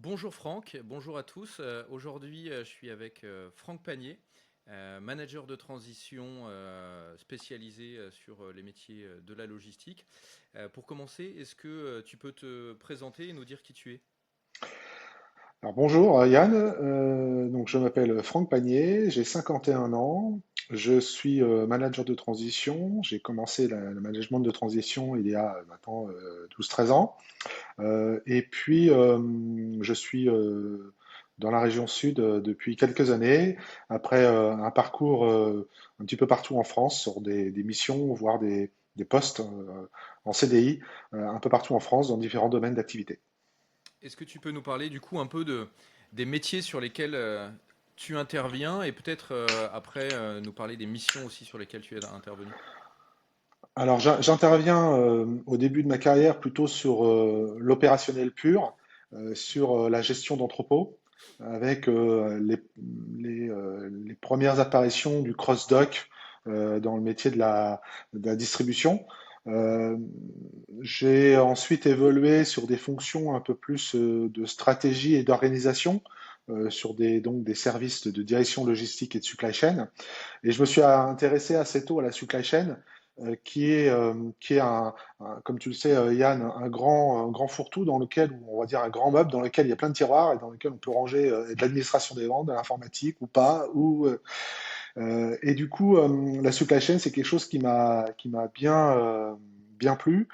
Bonjour Franck, bonjour à tous. Aujourd'hui, je suis avec Franck Panier, manager de transition spécialisé sur les métiers de la logistique. Pour commencer, est-ce que tu peux te présenter et nous dire qui tu es? Alors bonjour Yann, donc je m'appelle Franck Panier, j'ai 51 ans, je suis manager de transition, j'ai commencé le management de transition il y a maintenant 12-13 ans. Et puis je suis dans la région sud depuis quelques années, après un parcours un petit peu partout en France sur des missions, voire des postes en CDI, un peu partout en France dans différents domaines d'activité. Est-ce que tu peux nous parler du coup un peu des métiers sur lesquels tu interviens et peut-être après nous parler des missions aussi sur lesquelles tu es intervenu? Alors, j'interviens au début de ma carrière plutôt sur l'opérationnel pur, sur la gestion d'entrepôt, avec les premières apparitions du cross-dock dans le métier de la distribution. Euh, j'ai ensuite évolué sur des fonctions un peu plus de stratégie et d'organisation, sur donc des services de direction logistique et de supply chain. Et je me suis intéressé assez tôt à la supply chain, qui est comme tu le sais, Yann, un grand fourre-tout dans lequel, on va dire un grand meuble dans lequel il y a plein de tiroirs et dans lequel on peut ranger de l'administration des ventes, de l'informatique ou pas. Et du coup, la supply chain, c'est quelque chose qui m'a bien plu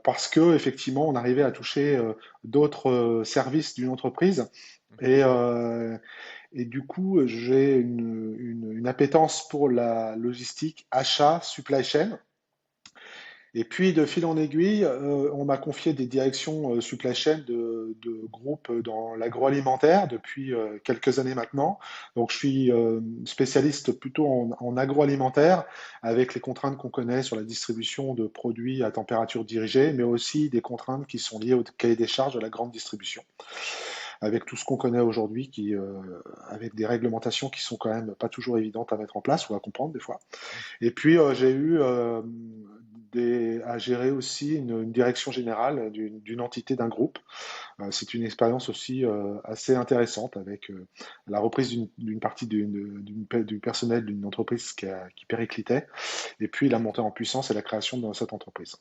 parce que effectivement, on arrivait à toucher d'autres services d'une entreprise. Mhm. Et, euh, et du coup, j'ai une appétence pour la logistique, achat, supply chain. Et puis, de fil en aiguille, on m'a confié des directions supply chain de groupes dans l'agroalimentaire depuis quelques années maintenant. Donc, je suis spécialiste plutôt en agroalimentaire, avec les contraintes qu'on connaît sur la distribution de produits à température dirigée, mais aussi des contraintes qui sont liées au cahier des charges de la grande distribution, avec tout ce qu'on connaît aujourd'hui, avec des réglementations qui sont quand même pas toujours évidentes à mettre en place ou à comprendre des fois. Bien sûr. Et puis j'ai eu à gérer aussi une direction générale d'une entité d'un groupe. C'est une expérience aussi assez intéressante avec la reprise d'une partie du personnel d'une entreprise qui périclitait, et puis la montée en puissance et la création de cette entreprise.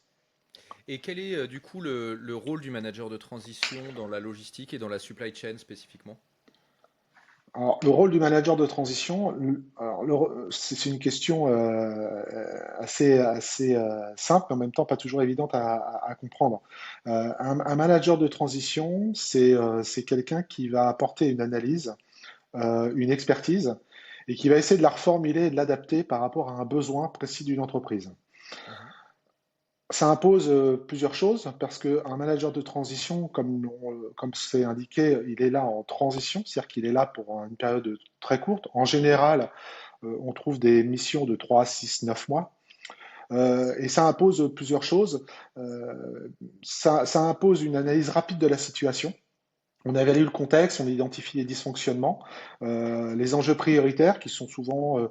Et quel est du coup le rôle du manager de transition dans la logistique et dans la supply chain spécifiquement? Alors, le rôle du manager de transition, c'est une question assez simple, mais en même temps pas toujours évidente à comprendre. Un manager de transition, c'est quelqu'un qui va apporter une analyse, une expertise, et qui va essayer de la reformuler et de l'adapter par rapport à un besoin précis d'une entreprise. Mhm. Ça impose plusieurs choses parce qu'un manager de transition, comme c'est indiqué, il est là en transition, c'est-à-dire qu'il est là pour une période très courte. En général, on trouve des missions de 3, 6, 9 mois. Et ça impose plusieurs choses. Ça impose une analyse rapide de la situation. On évalue le contexte, on identifie les dysfonctionnements, les enjeux prioritaires qui sont souvent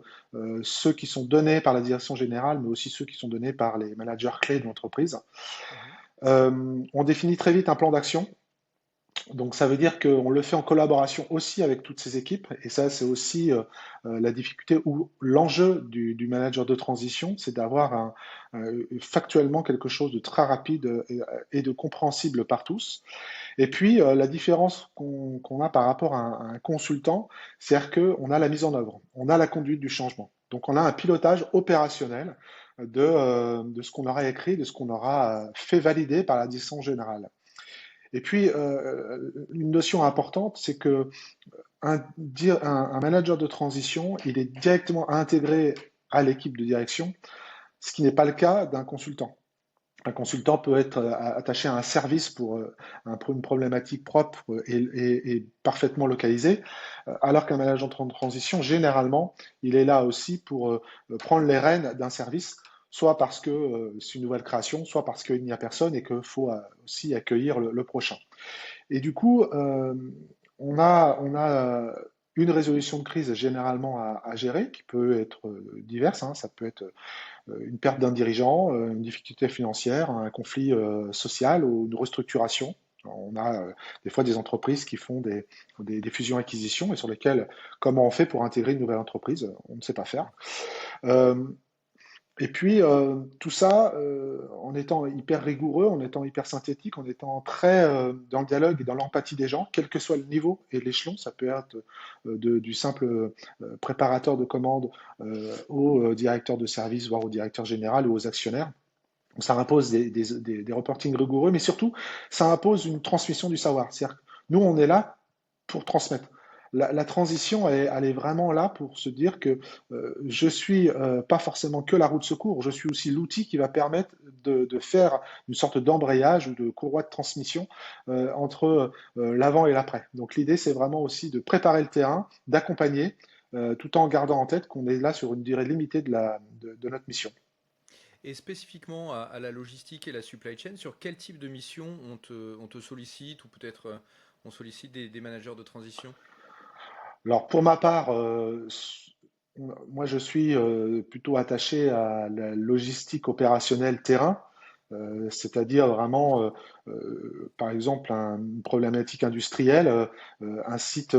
ceux qui sont donnés par la direction générale, mais aussi ceux qui sont donnés par les managers clés de l'entreprise. Mhm. On définit très vite un plan d'action. Donc ça veut dire qu'on le fait en collaboration aussi avec toutes ces équipes. Et ça, c'est aussi la difficulté ou l'enjeu du manager de transition, c'est d'avoir factuellement quelque chose de très rapide et de compréhensible par tous. Et puis, la différence qu'on a par rapport à un consultant, c'est qu'on a la mise en œuvre, on a la conduite du changement. Donc, on a un pilotage opérationnel de ce qu'on aura écrit, de ce qu'on aura fait valider par la direction générale. Et puis, une notion importante, c'est que un manager de transition, il est directement intégré à l'équipe de direction, ce qui n'est pas le cas d'un consultant. Un consultant peut être attaché à un service pour une problématique propre et parfaitement localisée, alors qu'un manager de transition, généralement, il est là aussi pour prendre les rênes d'un service, soit parce que c'est une nouvelle création, soit parce qu'il n'y a personne et qu'il faut aussi accueillir le prochain. Et du coup, on a une résolution de crise généralement à gérer, qui peut être diverse, hein. Ça peut être une perte d'un dirigeant, une difficulté financière, un conflit social ou une restructuration. On a des fois des entreprises qui font des fusions-acquisitions et sur lesquelles, comment on fait pour intégrer une nouvelle entreprise? On ne sait pas faire. Euh, et puis, tout ça, en étant hyper rigoureux, en étant hyper synthétique, en étant très dans le dialogue et dans l'empathie des gens, quel que soit le niveau et l'échelon, ça peut être du simple préparateur de commandes au directeur de service, voire au directeur général ou aux actionnaires. Donc, ça impose des reportings rigoureux, mais surtout, ça impose une transmission du savoir. C'est-à-dire que nous, on est là pour transmettre. La transition, elle est vraiment là pour se dire que je suis pas forcément que la roue de secours, je suis aussi l'outil qui va permettre de faire une sorte d'embrayage ou de courroie de transmission entre l'avant et l'après. Donc l'idée, c'est vraiment aussi de préparer le terrain, d'accompagner, tout en gardant en tête qu'on est là sur une durée limitée de notre mission. Et spécifiquement à la logistique et la supply chain, sur quel type de mission on te sollicite ou peut-être on sollicite des managers de transition? Alors pour ma part, moi je suis plutôt attaché à la logistique opérationnelle terrain, c'est-à-dire vraiment, par exemple, une problématique industrielle, un site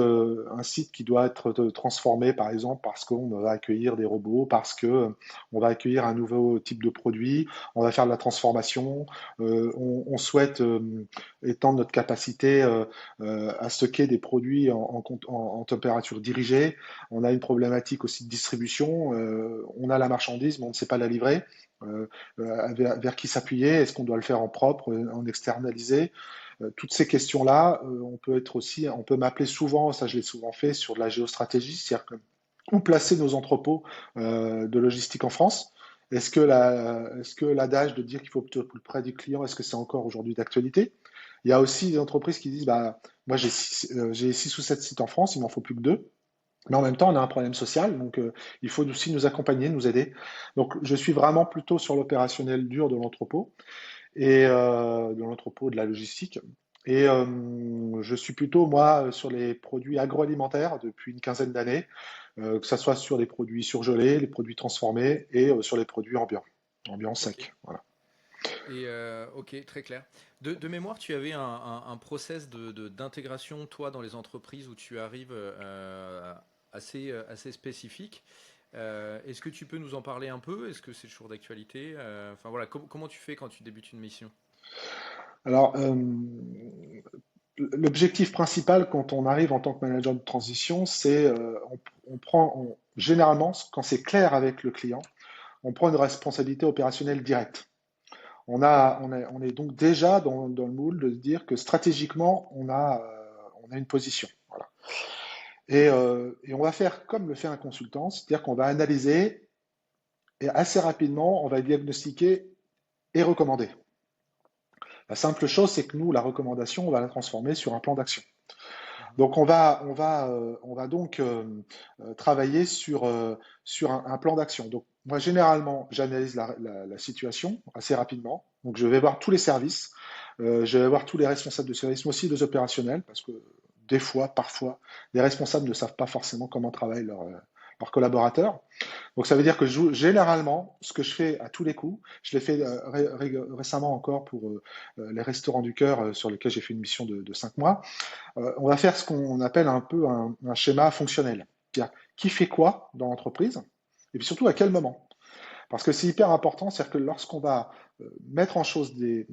qui doit être transformé, par exemple, parce qu'on va accueillir des robots, parce que on va accueillir un nouveau type de produit, on va faire de la transformation, on souhaite étendre notre capacité à stocker des produits en température dirigée. On a une problématique aussi de distribution. On a la marchandise, mais on ne sait pas la livrer. Vers qui s'appuyer? Est-ce qu'on doit le faire en propre, en externalisé? Toutes ces questions-là, on peut m'appeler souvent, ça je l'ai souvent fait, sur de la géostratégie, c'est-à-dire que, où placer nos entrepôts de logistique en France? Est-ce que l'adage de dire qu'il faut être plus près du client, est-ce que c'est encore aujourd'hui d'actualité? Il y a aussi des entreprises qui disent, bah, moi j'ai 6 ou 7 sites en France, il m'en faut plus que 2. Mais en même temps, on a un problème social, donc il faut aussi nous accompagner, nous aider. Donc je suis vraiment plutôt sur l'opérationnel dur de l'entrepôt et de l'entrepôt de la logistique. Et je suis plutôt, moi, sur les produits agroalimentaires depuis une quinzaine d'années, que ce soit sur les produits surgelés, les produits transformés et sur les produits ambiants Ok. secs. Voilà. Et ok, très clair. De mémoire, tu avais un process d'intégration, toi, dans les entreprises où tu arrives assez spécifique. Est-ce que tu peux nous en parler un peu? Est-ce que c'est toujours d'actualité? Enfin voilà, comment tu fais quand tu débutes une mission? Alors, l'objectif principal quand on arrive en tant que manager de transition, c'est généralement, quand c'est clair avec le client, on prend une responsabilité opérationnelle directe. On est donc déjà dans le moule de se dire que stratégiquement, on a une position. Voilà. Et on va faire comme le fait un consultant, c'est-à-dire qu'on va analyser et assez rapidement, on va diagnostiquer et recommander. La simple chose, c'est que nous, la recommandation, on va la transformer sur un plan d'action. Mhm. Donc on va donc travailler sur un plan d'action. Donc moi généralement j'analyse la situation assez rapidement. Donc je vais voir tous les services, je vais voir tous les responsables de service, mais aussi les opérationnels, parce que des fois, parfois, les responsables ne savent pas forcément comment travaillent leurs collaborateurs. Donc ça veut dire que généralement, ce que je fais à tous les coups, je l'ai fait récemment encore pour les restaurants du cœur sur lesquels j'ai fait une mission de 5 mois. On va faire ce qu'on appelle un peu un schéma fonctionnel. C'est-à-dire qui fait quoi dans l'entreprise et puis surtout à quel moment. Parce que c'est hyper important, c'est-à-dire que lorsqu'on va mettre en chose des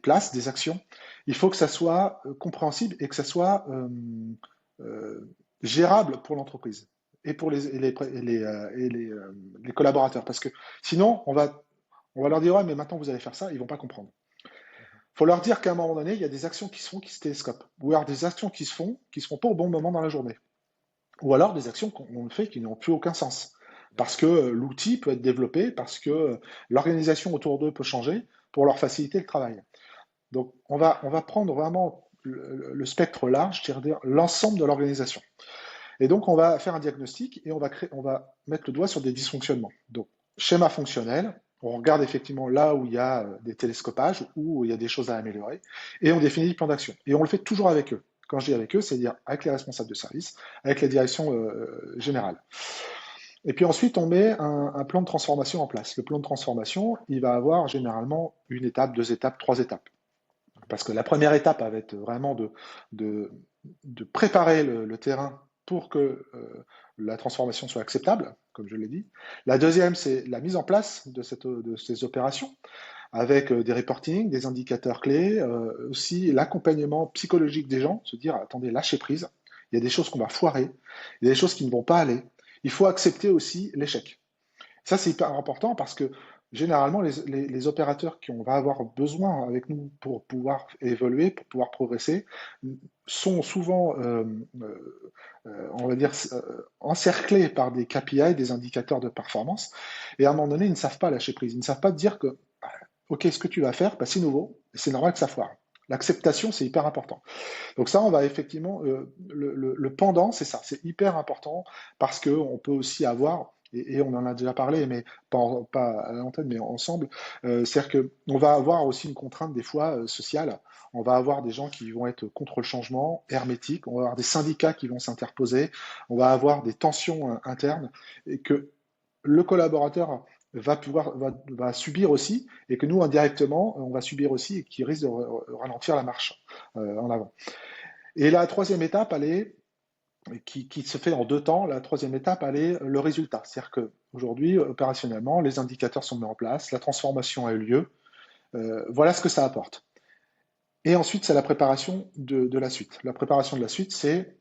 places, des actions, il faut que ça soit compréhensible et que ça soit gérable pour l'entreprise et pour les collaborateurs. Parce que sinon, on va leur dire, ouais, mais maintenant vous allez faire ça, ils vont pas comprendre. Mhm. Il faut leur dire qu'à un moment donné, il y a des actions qui se font qui se télescopent, ou alors des actions qui se font pas au bon moment dans la journée, ou alors des actions qu'on fait qui n'ont plus aucun sens, parce D'accord. que l'outil peut être développé, parce que l'organisation autour d'eux peut changer pour leur faciliter le travail. Donc on va prendre vraiment le spectre large, c'est-à-dire l'ensemble de l'organisation. Et donc on va faire un diagnostic et on va mettre le doigt sur des dysfonctionnements. Donc schéma fonctionnel, on regarde effectivement là où il y a des télescopages, où il y a des choses à améliorer, et on définit le plan d'action. Et on le fait toujours avec eux. Quand je dis avec eux, c'est-à-dire avec les responsables de service, avec la direction générale. Et puis ensuite, on met un plan de transformation en place. Le plan de transformation, il va avoir généralement une étape, 2 étapes, 3 étapes. Parce que la première étape va être vraiment de, de préparer le terrain pour que la transformation soit acceptable, comme je l'ai dit. La deuxième, c'est la mise en place de ces opérations avec des reportings, des indicateurs clés, aussi l'accompagnement psychologique des gens, se dire, attendez, lâchez prise, il y a des choses qu'on va foirer, il y a des choses qui ne vont pas aller. Il faut accepter aussi l'échec. Ça, c'est hyper important parce que généralement, les opérateurs qu'on va avoir besoin avec nous pour pouvoir évoluer, pour pouvoir progresser, sont souvent, on va dire, encerclés par des KPI, des indicateurs de performance. Et à un moment donné, ils ne savent pas lâcher prise. Ils ne savent pas dire que, OK, ce que tu vas faire, bah, c'est nouveau, c'est normal que ça foire. L'acceptation, c'est hyper important. Donc ça, on va effectivement, le pendant, c'est ça, c'est hyper important parce qu'on peut aussi avoir, et on en a déjà parlé, mais pas à l'antenne, mais ensemble, c'est-à-dire qu'on va avoir aussi une contrainte des fois sociale. On va avoir des gens qui vont être contre le changement, hermétiques, on va avoir des syndicats qui vont s'interposer, on va avoir des tensions internes, et que le collaborateur va subir aussi, et que nous, indirectement, on va subir aussi, et qui risque de ralentir la marche en avant. Et la troisième étape, qui se fait en deux temps, la troisième étape, elle est le résultat. C'est-à-dire qu'aujourd'hui, opérationnellement, les indicateurs sont mis en place, la transformation a eu lieu, voilà ce que ça apporte. Et ensuite, c'est la préparation de la suite. La préparation de la suite, c'est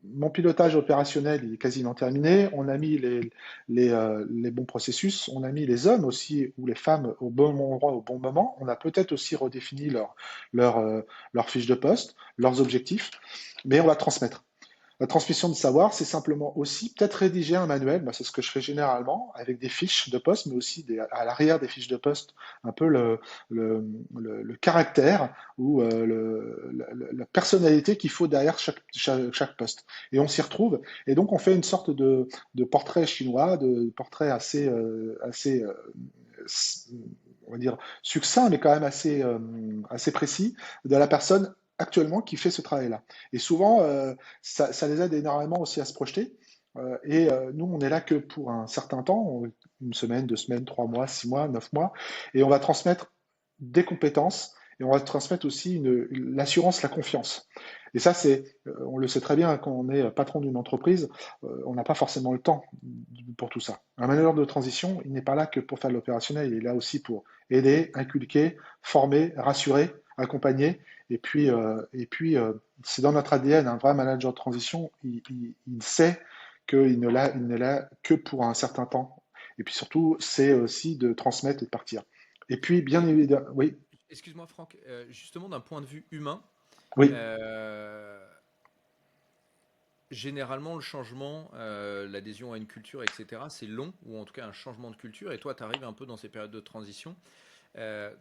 mon pilotage opérationnel, il est quasiment terminé. On a mis les bons processus, on a mis les hommes aussi ou les femmes au bon endroit au bon moment. On a peut-être aussi redéfini leur fiche de poste, leurs objectifs, mais on va transmettre. La transmission de savoir, c'est simplement aussi peut-être rédiger un manuel, c'est ce que je fais généralement, avec des fiches de poste, mais aussi à l'arrière des fiches de poste, un peu le caractère ou la personnalité qu'il faut derrière chaque poste. Et on s'y retrouve, et donc on fait une sorte de portrait chinois, de portrait assez on va dire, succinct, mais quand même assez précis de la personne actuellement qui fait ce travail-là. Et souvent, ça les aide énormément aussi à se projeter. Nous, on est là que pour un certain temps, une semaine, 2 semaines, 3 mois, 6 mois, 9 mois, et on va transmettre des compétences et on va transmettre aussi l'assurance, la confiance. Et ça, on le sait très bien, quand on est patron d'une entreprise, on n'a pas forcément le temps pour tout ça. Un manager de transition, il n'est pas là que pour faire de l'opérationnel, il est là aussi pour aider, inculquer, former, rassurer, accompagner. Et puis, c'est dans notre ADN, un vrai manager de transition, il sait qu'il n'est là que pour un certain temps. Et puis surtout, c'est aussi de transmettre et de partir. Et puis, bien Et évidemment, oui, excuse-moi Franck, justement d'un point de vue humain, oui. euh, généralement le changement, l'adhésion à une culture, etc., c'est long, ou en tout cas un changement de culture, et toi tu arrives un peu dans ces périodes de transition.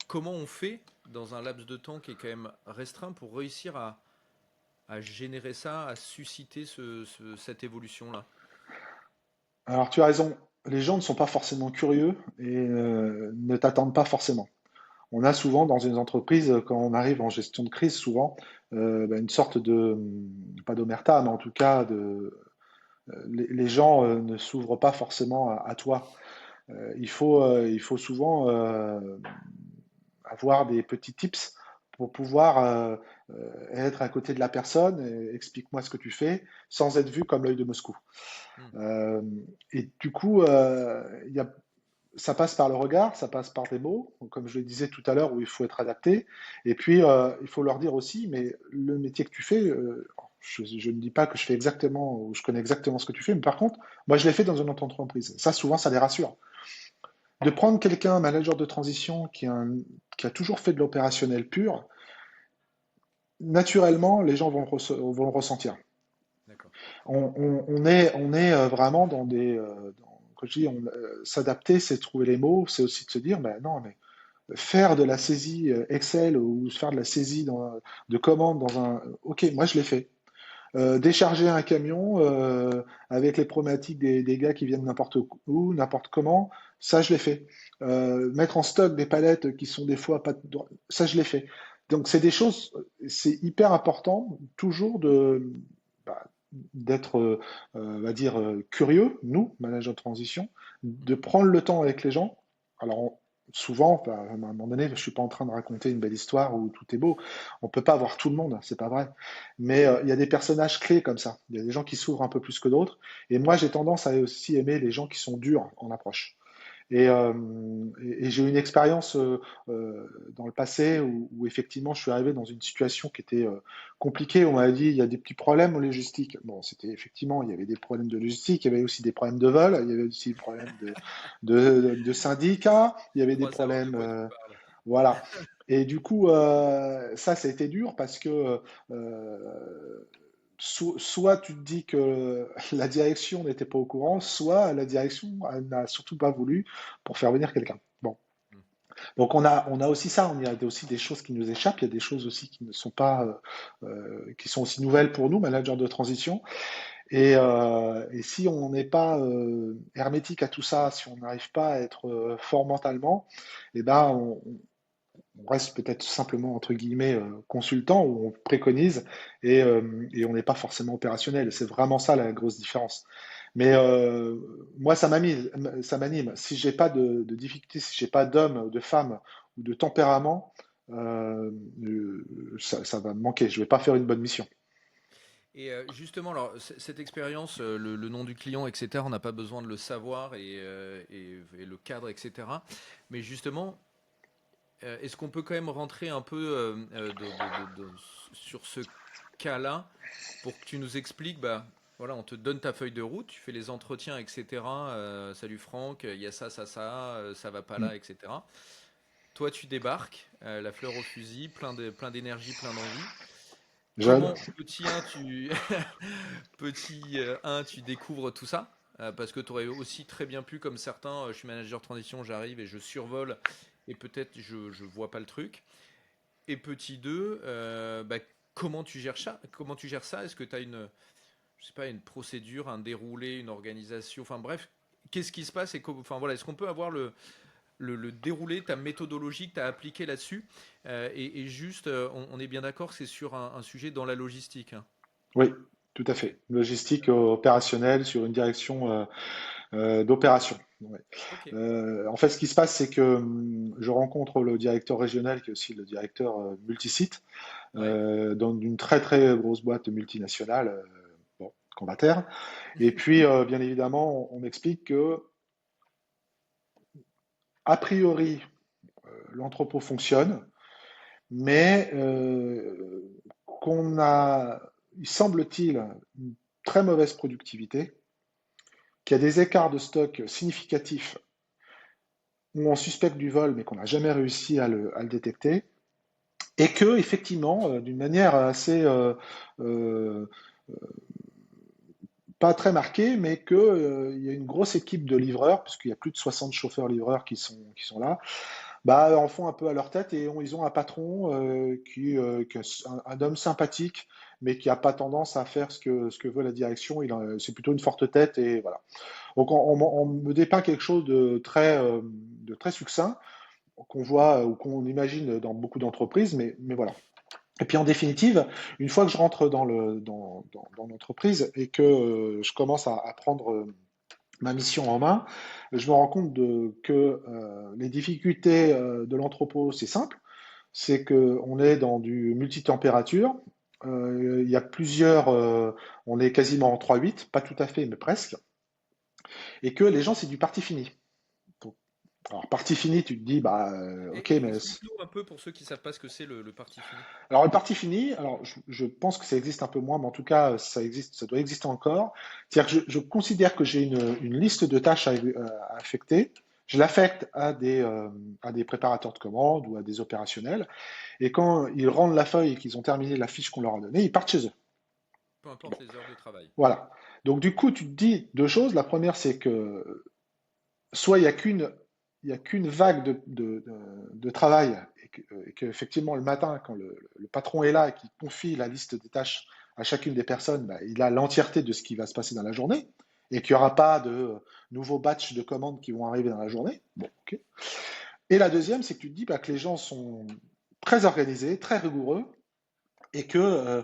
Comment on fait dans un laps de temps qui est quand même restreint pour réussir à générer ça, à susciter cette évolution-là? Alors, tu as raison, les gens ne sont pas forcément curieux et ne t'attendent pas forcément. On a souvent dans une entreprise, quand on arrive en gestion de crise, souvent une sorte pas d'omerta, mais en tout cas, les gens ne s'ouvrent pas forcément à toi. Il faut souvent avoir des petits tips pour pouvoir être à côté de la personne, et explique-moi ce que tu fais, sans être vu comme l'œil de Moscou. Hmm. Euh, et du coup, ça passe par le regard, ça passe par des mots, comme je le disais tout à l'heure, où il faut être adapté. Et puis, il faut leur dire aussi, mais le métier que tu fais, je ne dis pas que je fais exactement, ou je connais exactement ce que tu fais, mais par contre, moi, je l'ai fait dans une autre entreprise. Ça, souvent, ça les rassure. De prendre quelqu'un, un manager de transition, qui a toujours fait de l'opérationnel pur, naturellement, les gens vont le ressentir. D'accord. On est vraiment quand je dis s'adapter, c'est trouver les mots, c'est aussi de se dire, ben non, mais faire de la saisie Excel ou faire de la saisie de commande Ok, moi je l'ai fait. Décharger un camion avec les problématiques des gars qui viennent n'importe où, n'importe comment, ça je l'ai fait. Mettre en stock des palettes qui sont des fois pas, ça je l'ai fait. Donc c'est des choses, c'est hyper important toujours bah, d'être, on va dire, curieux, nous, managers de transition, de Mhm. prendre le temps avec les gens. Alors, souvent, enfin, à un moment donné, je suis pas en train de raconter une belle histoire où tout est beau. On peut pas avoir tout le monde, c'est pas vrai. Mais il y a des personnages clés comme ça. Il y a des gens qui s'ouvrent un peu plus que d'autres. Et moi, j'ai tendance à aussi aimer les gens qui sont durs en approche. Et, euh, et j'ai eu une expérience dans le passé où effectivement je suis arrivé dans une situation qui était compliquée. On m'a dit il y a des petits problèmes en logistique. Bon, c'était effectivement, il y avait des problèmes de logistique, il y avait aussi des problèmes de vol, il y avait aussi des problèmes de syndicats, il y avait des 3 heures, de problèmes, quoi tu parles? voilà. Et du coup, ça a été dur parce que soit tu te dis que la direction n'était pas au courant, soit la direction n'a surtout pas voulu pour faire venir quelqu'un. Bon. Mmh. Donc on a aussi ça, il y a aussi des choses qui nous échappent, il y a des choses aussi qui ne sont pas, qui sont aussi nouvelles pour nous, managers de transition. Et si on n'est pas hermétique à tout ça, si on n'arrive pas à être fort mentalement, eh ben on reste peut-être simplement entre guillemets consultant ou on préconise et on n'est pas forcément opérationnel. C'est vraiment ça la grosse différence. Mais moi, ça m'anime. Si j'ai pas de difficulté, si j'ai pas d'homme, de femme ou de tempérament, ça va me manquer. Je vais pas faire une bonne mission. Et justement, alors, cette expérience, le nom du client, etc., on n'a pas besoin de le savoir et le cadre, etc. Mais justement, est-ce qu'on peut quand même rentrer un peu sur ce cas-là pour que tu nous expliques, bah, voilà, on te donne ta feuille de route, tu fais les entretiens, etc. Salut Franck, il y a ça, ça, ça, ça va pas Mm. là, etc. Toi, tu débarques, la fleur au fusil, plein d'énergie, plein d'envie. Jeune. Comment, petit 1, petit 1, tu découvres tout ça? Parce que tu aurais aussi très bien pu, comme certains, je suis manager de transition, j'arrive et je survole et peut-être je vois pas le truc. Et petit 2, bah, comment tu gères ça? Comment tu gères ça? Est-ce que tu as je sais pas, une procédure, un déroulé, une organisation? Enfin bref, qu'est-ce qui se passe enfin voilà, est-ce qu'on peut avoir le déroulé, ta méthodologie que tu as appliquée là-dessus? Et juste, on est bien d'accord que c'est sur un sujet dans la logistique, hein. Oui, tout à fait. Logistique opérationnelle sur une direction d'opération. Ouais. Ok, En fait, ce qui se passe, c'est que je rencontre le directeur régional, qui est aussi le directeur multisite, ouais. dans une très très grosse boîte multinationale, bon, Convater. Et puis, bien évidemment, on m'explique que, a priori, l'entrepôt fonctionne, mais qu'on a, il semble-t-il, une très mauvaise productivité, qu'il y a des écarts de stock significatifs où on suspecte du vol, mais qu'on n'a jamais réussi à le détecter, et que, effectivement, d'une manière assez euh, pas très marquée, mais qu'il y a une grosse équipe de livreurs, puisqu'il y a plus de 60 chauffeurs-livreurs qui sont là, bah, en font un peu à leur tête et ils ont un patron qui est un homme sympathique, mais qui n'a pas tendance à faire ce que veut la direction. C'est plutôt une forte tête et voilà. Donc on me dépeint quelque chose de très succinct qu'on voit ou qu'on imagine dans beaucoup d'entreprises, mais voilà. Et puis en définitive, une fois que je rentre dans l'entreprise et que je commence à prendre ma mission en main, je me rends compte que les difficultés de l'entrepôt, c'est simple, c'est qu'on est dans du multitempérature, il y a on est quasiment en 3-8, pas tout à fait, mais presque, et que les gens, c'est du parti fini. Donc, alors, parti fini, tu te dis, bah, ok, mais Explique-nous un peu pour ceux qui ne savent pas ce que c'est le parti fini. alors, le parti fini, alors je pense que ça existe un peu moins, mais en tout cas, ça existe, ça doit exister encore. C'est-à-dire que je considère que j'ai une liste de tâches à affecter. Je l'affecte à des préparateurs de commandes ou à des opérationnels. Et quand ils rendent la feuille et qu'ils ont terminé la fiche qu'on leur a donnée, ils partent chez eux. Peu importe Bon, les heures de travail. voilà. Donc, du coup, tu te dis deux choses. La première, c'est que soit il y a qu'une vague de travail et que, effectivement le matin, quand le patron est là et qu'il confie la liste des tâches à chacune des personnes, bah, il a l'entièreté de ce qui va se passer dans la journée et qu'il n'y aura pas de nouveaux batchs de commandes qui vont arriver dans la journée. Bon, ok. Et la deuxième, c'est que tu te dis bah, que les gens sont très organisés, très rigoureux et que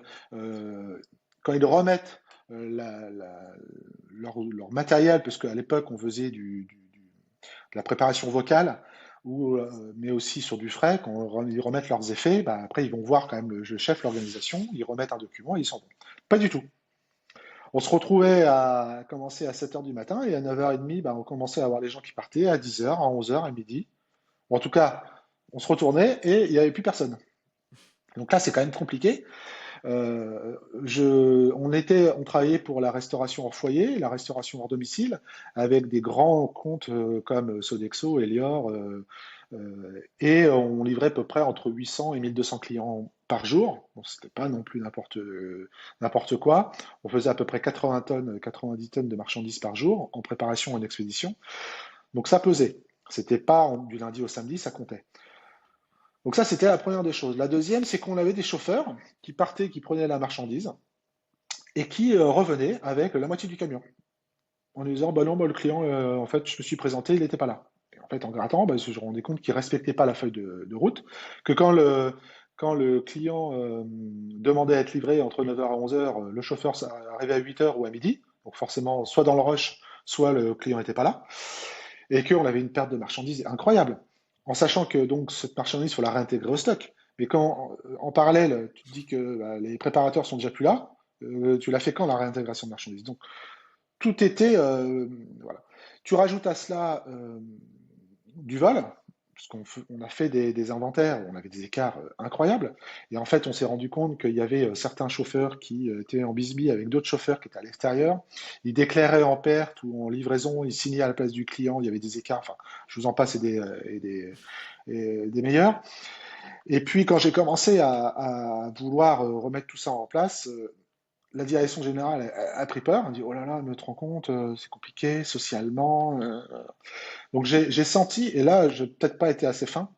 quand ils remettent leur matériel, parce qu'à l'époque on faisait de la préparation vocale, mais aussi sur du frais, quand ils remettent leurs effets, bah, après ils vont voir quand même le chef, l'organisation, ils remettent un document et ils s'en vont. Pas du tout. On se retrouvait à commencer à 7 heures du matin et à 9h30, bah, on commençait à avoir les gens qui partaient à 10 heures, à 11 heures, à midi. Bon, en tout cas, on se retournait et il n'y avait plus personne. Donc là, c'est quand même compliqué. On travaillait pour la restauration hors foyer, la restauration hors domicile, avec des grands comptes comme Sodexo, Elior, et on livrait à peu près entre 800 et 1200 clients par jour. Bon, c'était pas non plus n'importe quoi. On faisait à peu près 80 tonnes, 90 tonnes de marchandises par jour en préparation et en expédition. Donc ça pesait. C'était pas du lundi au samedi, ça comptait. Donc ça, c'était la première des choses. La deuxième, c'est qu'on avait des chauffeurs qui partaient, qui prenaient la marchandise et qui revenaient avec la moitié du camion. En lui disant, bah non, bah, le client, en fait, je me suis présenté, il n'était pas là. Et en fait, en grattant, bah, je me rendais compte qu'il ne respectait pas la feuille de route, que quand le client demandait à être livré entre 9h et 11h, le chauffeur arrivait à 8h ou à midi, donc forcément, soit dans le rush, soit le client n'était pas là, et qu'on avait une perte de marchandises incroyable, en sachant que donc cette marchandise, il faut la réintégrer au stock. Mais quand, en parallèle, tu te dis que bah, les préparateurs sont déjà plus là, tu l'as fait quand la réintégration de marchandises? Donc, tout était, voilà. Tu rajoutes à cela du vol, parce qu'on a fait des inventaires, on avait des écarts incroyables, et en fait, on s'est rendu compte qu'il y avait certains chauffeurs qui étaient en bisbille avec d'autres chauffeurs qui étaient à l'extérieur. Ils déclaraient en perte ou en livraison, ils signaient à la place du client, il y avait des écarts, enfin, je vous en passe et des meilleurs. Et puis, quand j'ai commencé à vouloir remettre tout ça en place, la direction générale a pris peur, elle dit oh là là, me te rends compte, c'est compliqué socialement. Donc j'ai senti, et là, je n'ai peut-être pas été assez fin,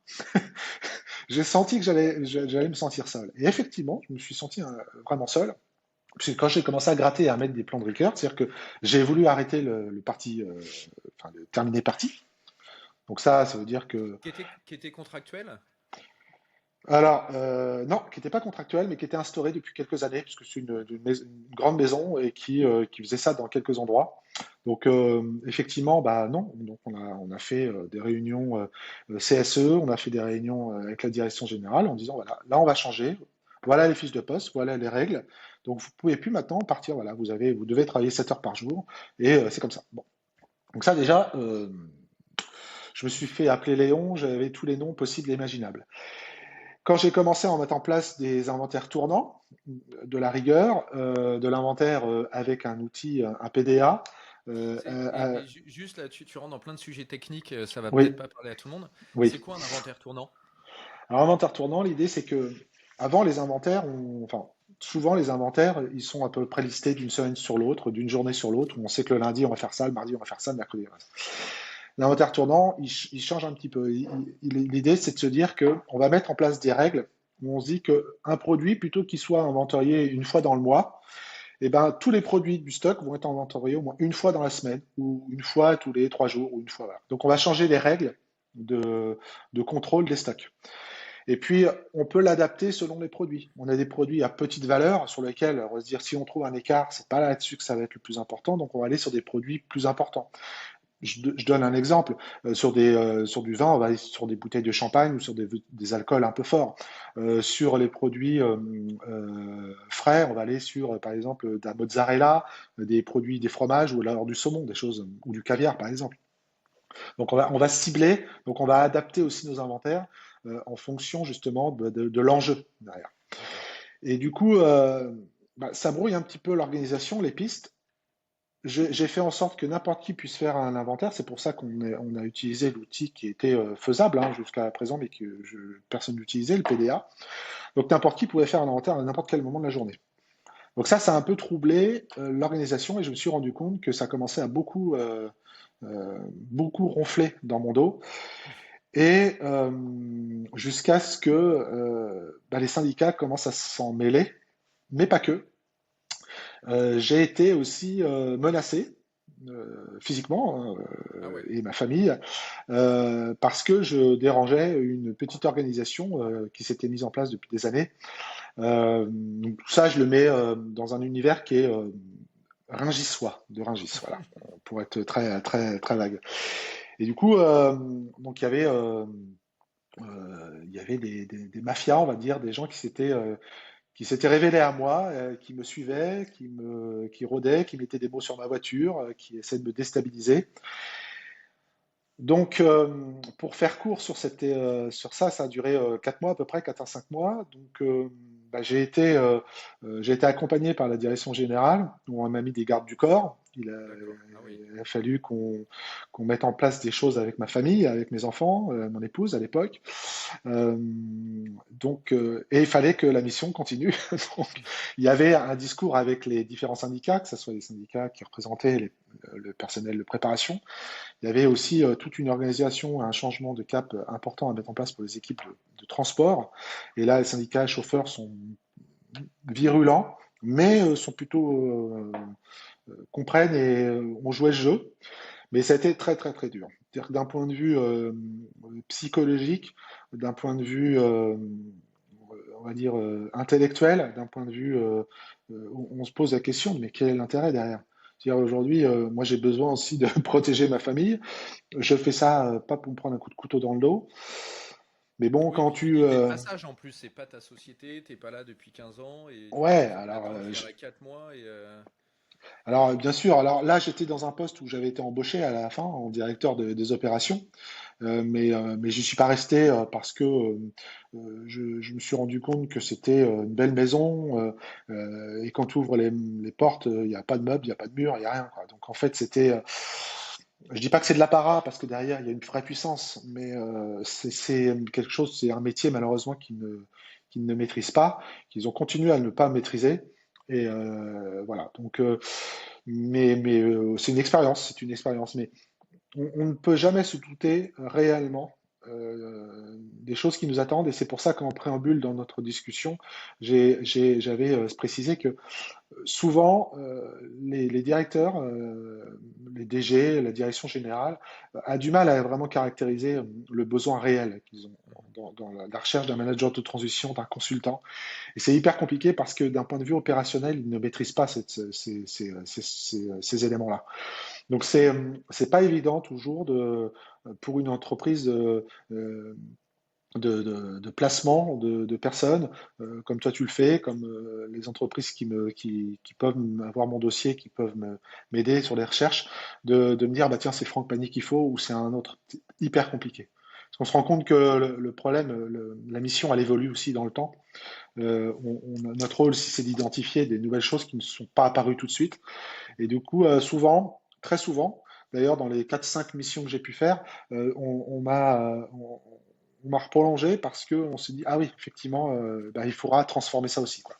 j'ai senti que j'allais me sentir seul. Et effectivement, je me suis senti vraiment seul. Parce que quand j'ai commencé à gratter et à mettre des plans de rigueur, c'est-à-dire que j'ai voulu arrêter le parti, enfin, le terminer parti. Donc ça veut dire que Qui était contractuel? alors, non, qui n'était pas contractuel, mais qui était instauré depuis quelques années, puisque c'est une grande maison et qui faisait ça dans quelques endroits. Donc, effectivement, bah non. Donc, on a fait des réunions CSE, on a fait des réunions avec la direction générale en disant, voilà, là, on va changer. Voilà les fiches de poste, voilà les règles. Donc, vous pouvez plus maintenant partir. Voilà, vous devez travailler 7 heures par jour et c'est comme ça. Bon. Donc ça, déjà, je me suis fait appeler Léon, j'avais tous les noms possibles et imaginables. Quand j'ai commencé à mettre en place des inventaires tournants, de la rigueur, de l'inventaire avec un outil, un PDA, Juste là, tu rentres dans plein de sujets techniques, ça va peut-être oui, pas parler à tout le monde. oui. C'est quoi un inventaire tournant? Alors, inventaire tournant, l'idée c'est que avant les inventaires, enfin, souvent les inventaires, ils sont à peu près listés d'une semaine sur l'autre, d'une journée sur l'autre, où on sait que le lundi on va faire ça, le mardi on va faire ça, le mercredi on va faire ça. L'inventaire tournant, il change un petit peu. L'idée c'est de se dire qu'on va mettre en place des règles où on se dit qu'un produit, plutôt qu'il soit inventorié une fois dans le mois, eh ben, tous les produits du stock vont être inventoriés au moins une fois dans la semaine, ou une fois tous les 3 jours, ou une fois. Voilà. Donc on va changer les règles de contrôle des stocks. Et puis, on peut l'adapter selon les produits. On a des produits à petite valeur sur lesquels on va se dire si on trouve un écart, c'est pas là-dessus que ça va être le plus important, donc on va aller sur des produits plus importants. Je donne un exemple. Sur du vin, on va aller sur des bouteilles de champagne ou sur des alcools un peu forts. Sur les produits frais, on va aller sur, par exemple, de la mozzarella, des produits, des fromages ou alors du saumon, des choses, ou du caviar, par exemple. Donc on va cibler, donc on va adapter aussi nos inventaires en fonction justement de l'enjeu derrière. Ok. Et du coup, bah, ça brouille un petit peu l'organisation, les pistes. J'ai fait en sorte que n'importe qui puisse faire un inventaire. C'est pour ça qu'on a utilisé l'outil qui était faisable hein, jusqu'à présent, mais que personne n'utilisait, le PDA. Donc n'importe qui pouvait faire un inventaire à n'importe quel moment de la journée. Donc ça a un peu troublé l'organisation et je me suis rendu compte que ça commençait à beaucoup ronfler dans mon dos. Et jusqu'à ce que bah, les syndicats commencent à s'en mêler, mais pas que. J'ai été aussi menacé physiquement Ah ouais. et ma famille parce que je dérangeais une petite organisation qui s'était mise en place depuis des années. Donc tout ça, je le mets dans un univers qui est Rungis, voilà, pour être très, très, très vague. Et du coup, donc il y avait des mafias, on va dire, des gens qui s'étaient révélés à moi, qui me suivaient, qui rôdaient, qui mettaient des mots sur ma voiture, qui essaient de me déstabiliser. Donc, pour faire court sur ça, ça a duré 4 mois à peu près, 4 à 5 mois. Donc, bah, j'ai été accompagné par la direction générale, où on m'a mis des gardes du corps. D'accord. Ah oui. Il a fallu qu'on mette en place des choses avec ma famille, avec mes enfants, mon épouse à l'époque. Euh, et il fallait que la mission continue. Donc, il y avait un discours avec les différents syndicats, que ce soit les syndicats qui représentaient le personnel de préparation. Il y avait aussi toute une organisation, un changement de cap important à mettre en place pour les équipes de transport. Et là, les syndicats chauffeurs sont virulents, mais sont plutôt comprennent et ont joué le jeu. Mais ça a été très très très dur. C'est-à-dire que d'un point de vue psychologique, d'un point de vue, on va dire, intellectuel, d'un point de vue, on se pose la question, mais quel est l'intérêt derrière? C'est-à-dire aujourd'hui, moi j'ai besoin aussi de protéger ma famille. Je fais ça pas pour me prendre un coup de couteau dans le dos. Mais bon, Oui, quand puis tu tu... dis, t'es de passage en plus, c'est pas ta société, t'es pas là depuis 15 ans et tu ouais, décides alors, maintenant de faire 4 mois et alors bien sûr, alors là j'étais dans un poste où j'avais été embauché à la fin en directeur des opérations. Mais j'y suis pas resté parce que je me suis rendu compte que c'était une belle maison et quand tu ouvres les portes, il n'y a pas de meubles, il n'y a pas de murs, il n'y a rien, quoi. Donc en fait, je dis pas que c'est de l'apparat parce que derrière il y a une vraie puissance, mais c'est quelque chose, c'est un métier malheureusement qu'ils ne maîtrisent pas, qu'ils ont continué à ne pas maîtriser. Et voilà. Donc, c'est une expérience. Mais on ne peut jamais se douter réellement des choses qui nous attendent, et c'est pour ça qu'en préambule dans notre discussion, j'avais précisé que souvent les directeurs, les DG, la direction générale, a du mal à vraiment caractériser le besoin réel qu'ils ont dans la recherche d'un manager de transition, d'un consultant. Et c'est hyper compliqué parce que d'un point de vue opérationnel, ils ne maîtrisent pas ces éléments-là. Donc c'est pas évident toujours pour une entreprise de placement de personnes, comme toi tu le fais, comme les entreprises qui peuvent avoir mon dossier, qui peuvent m'aider sur les recherches, de me dire bah tiens c'est Franck Panier qu'il faut ou c'est un autre. C'est hyper compliqué. Parce qu'on se rend compte que le problème, la mission, elle évolue aussi dans le temps. Notre rôle aussi, c'est d'identifier des nouvelles choses qui ne sont pas apparues tout de suite. Et du coup, souvent, très souvent, d'ailleurs, dans les 4-5 missions que j'ai pu faire, on m'a prolongé parce qu'on s'est dit, ah oui, effectivement, bah, il faudra transformer ça aussi, quoi.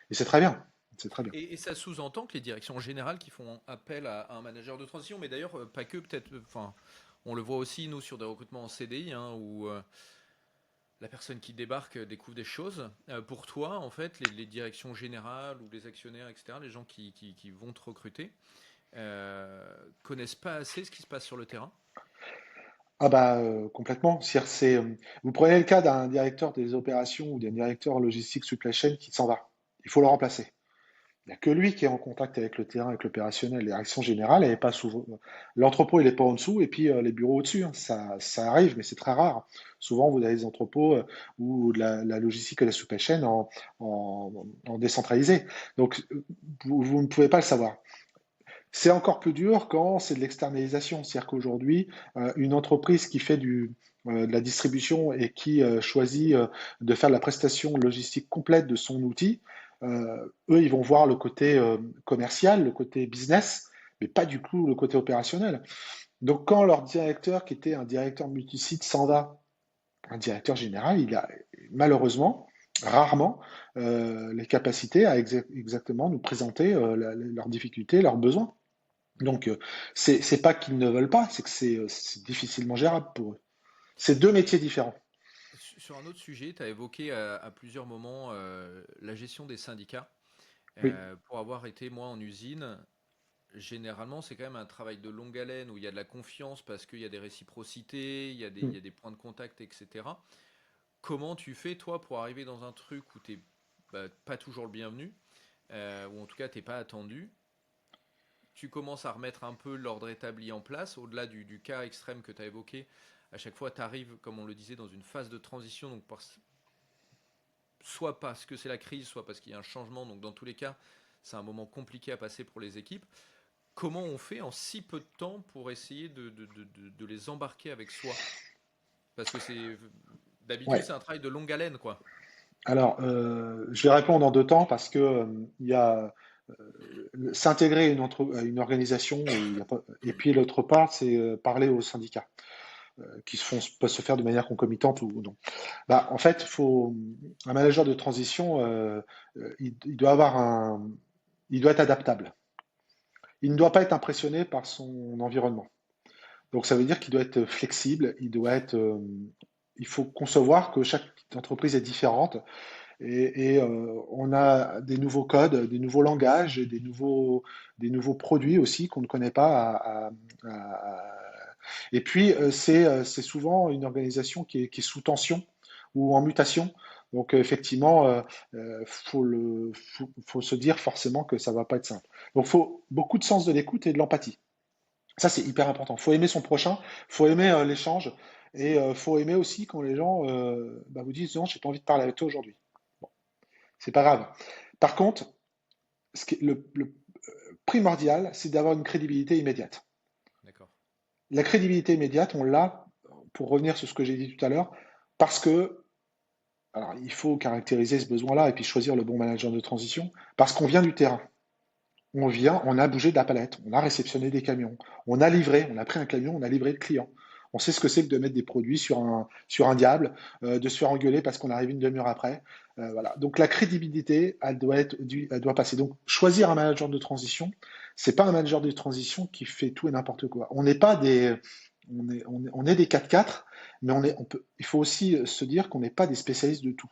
Et c'est très bien. C'est très bien. et ça sous-entend que les directions générales qui font appel à un manager de transition, mais d'ailleurs pas que, peut-être, enfin, on le voit aussi nous sur des recrutements en CDI, hein, où la personne qui débarque découvre des choses. Pour toi, en fait, les directions générales ou les actionnaires, etc., les gens qui vont te recruter, connaissent pas assez ce qui se passe sur le terrain. Ah bah complètement. Vous prenez le cas d'un directeur des opérations ou d'un directeur logistique supply chain qui s'en va. Il faut le remplacer. Il n'y a que lui qui est en contact avec le terrain, avec l'opérationnel. Les directions générales, elle est pas souvent. L'entrepôt, il est pas en dessous, et puis les bureaux au-dessus, hein. Ça arrive, mais c'est très rare. Souvent, vous avez des entrepôts ou de la logistique et la supply chain en décentralisé. Donc, vous ne pouvez pas le savoir. C'est encore plus dur quand c'est de l'externalisation. C'est-à-dire qu'aujourd'hui, une entreprise qui fait de la distribution et qui choisit de faire la prestation logistique complète de son outil, eux, ils vont voir le côté commercial, le côté business, mais pas du tout le côté opérationnel. Donc, quand leur directeur, qui était un directeur multisite, s'en va, un directeur général, il a malheureusement, rarement, les capacités à exactement nous présenter leurs difficultés, leurs besoins. Donc, c'est pas qu'ils ne veulent pas, c'est que c'est difficilement gérable pour eux. C'est deux métiers différents. Sur un autre sujet, tu as évoqué à plusieurs moments la gestion des syndicats. Oui. Pour avoir été moi en usine, généralement c'est quand même un travail de longue haleine où il y a de la confiance parce qu'il y a des réciprocités, il Mm. y a des points de contact, etc. Comment tu fais toi pour arriver dans un truc où t'es pas toujours le bienvenu, ou en tout cas t'es pas attendu? tu commences à remettre un peu l'ordre établi en place, au-delà du cas extrême que tu as évoqué, à chaque fois tu arrives, comme on le disait, dans une phase de transition, donc soit parce que c'est la crise, soit parce qu'il y a un changement, donc dans tous les cas, c'est un moment compliqué à passer pour les équipes. Comment on fait en si peu de temps pour essayer de les embarquer avec soi? Parce que d'habitude, Ouais. c'est un travail de longue haleine, quoi. Alors, je vais répondre en deux temps parce que il y a s'intégrer à une organisation où il y a pas, et puis l'autre part, c'est parler aux syndicats qui peuvent se faire de manière concomitante ou non. Bah, en fait, un manager de transition, il doit il doit être adaptable. Il ne doit pas être impressionné par son environnement. Donc ça veut dire qu'il doit être flexible, il faut concevoir que chaque entreprise est différente on a des nouveaux codes, des nouveaux langages, et des nouveaux produits aussi qu'on ne connaît pas. Et puis c'est souvent une organisation qui est sous tension ou en mutation. Donc effectivement, faut se dire forcément que ça va pas être simple. Donc il faut beaucoup de sens de l'écoute et de l'empathie. Ça, c'est hyper important. Faut aimer son prochain, faut aimer l'échange, et faut aimer aussi quand les gens bah, vous disent non, j'ai pas envie de parler avec toi aujourd'hui. Bon, c'est pas grave. Par contre, le primordial, c'est d'avoir une crédibilité immédiate. D'accord. La crédibilité immédiate, on l'a, pour revenir sur ce que j'ai dit tout à l'heure, parce que, alors il faut caractériser ce besoin-là et puis choisir le bon manager de transition, parce qu'on vient du terrain. On a bougé de la palette, on a réceptionné des camions, on a livré, on a pris un camion, on a livré le client. On sait ce que c'est que de mettre des produits sur un diable, de se faire engueuler parce qu'on arrive une demi-heure après. Voilà. Donc la crédibilité, elle doit passer. Donc choisir un manager de transition, c'est pas un manager de transition qui fait tout et n'importe quoi. On n'est pas des, on est des 4x4, mais il faut aussi se dire qu'on n'est pas des spécialistes de tout.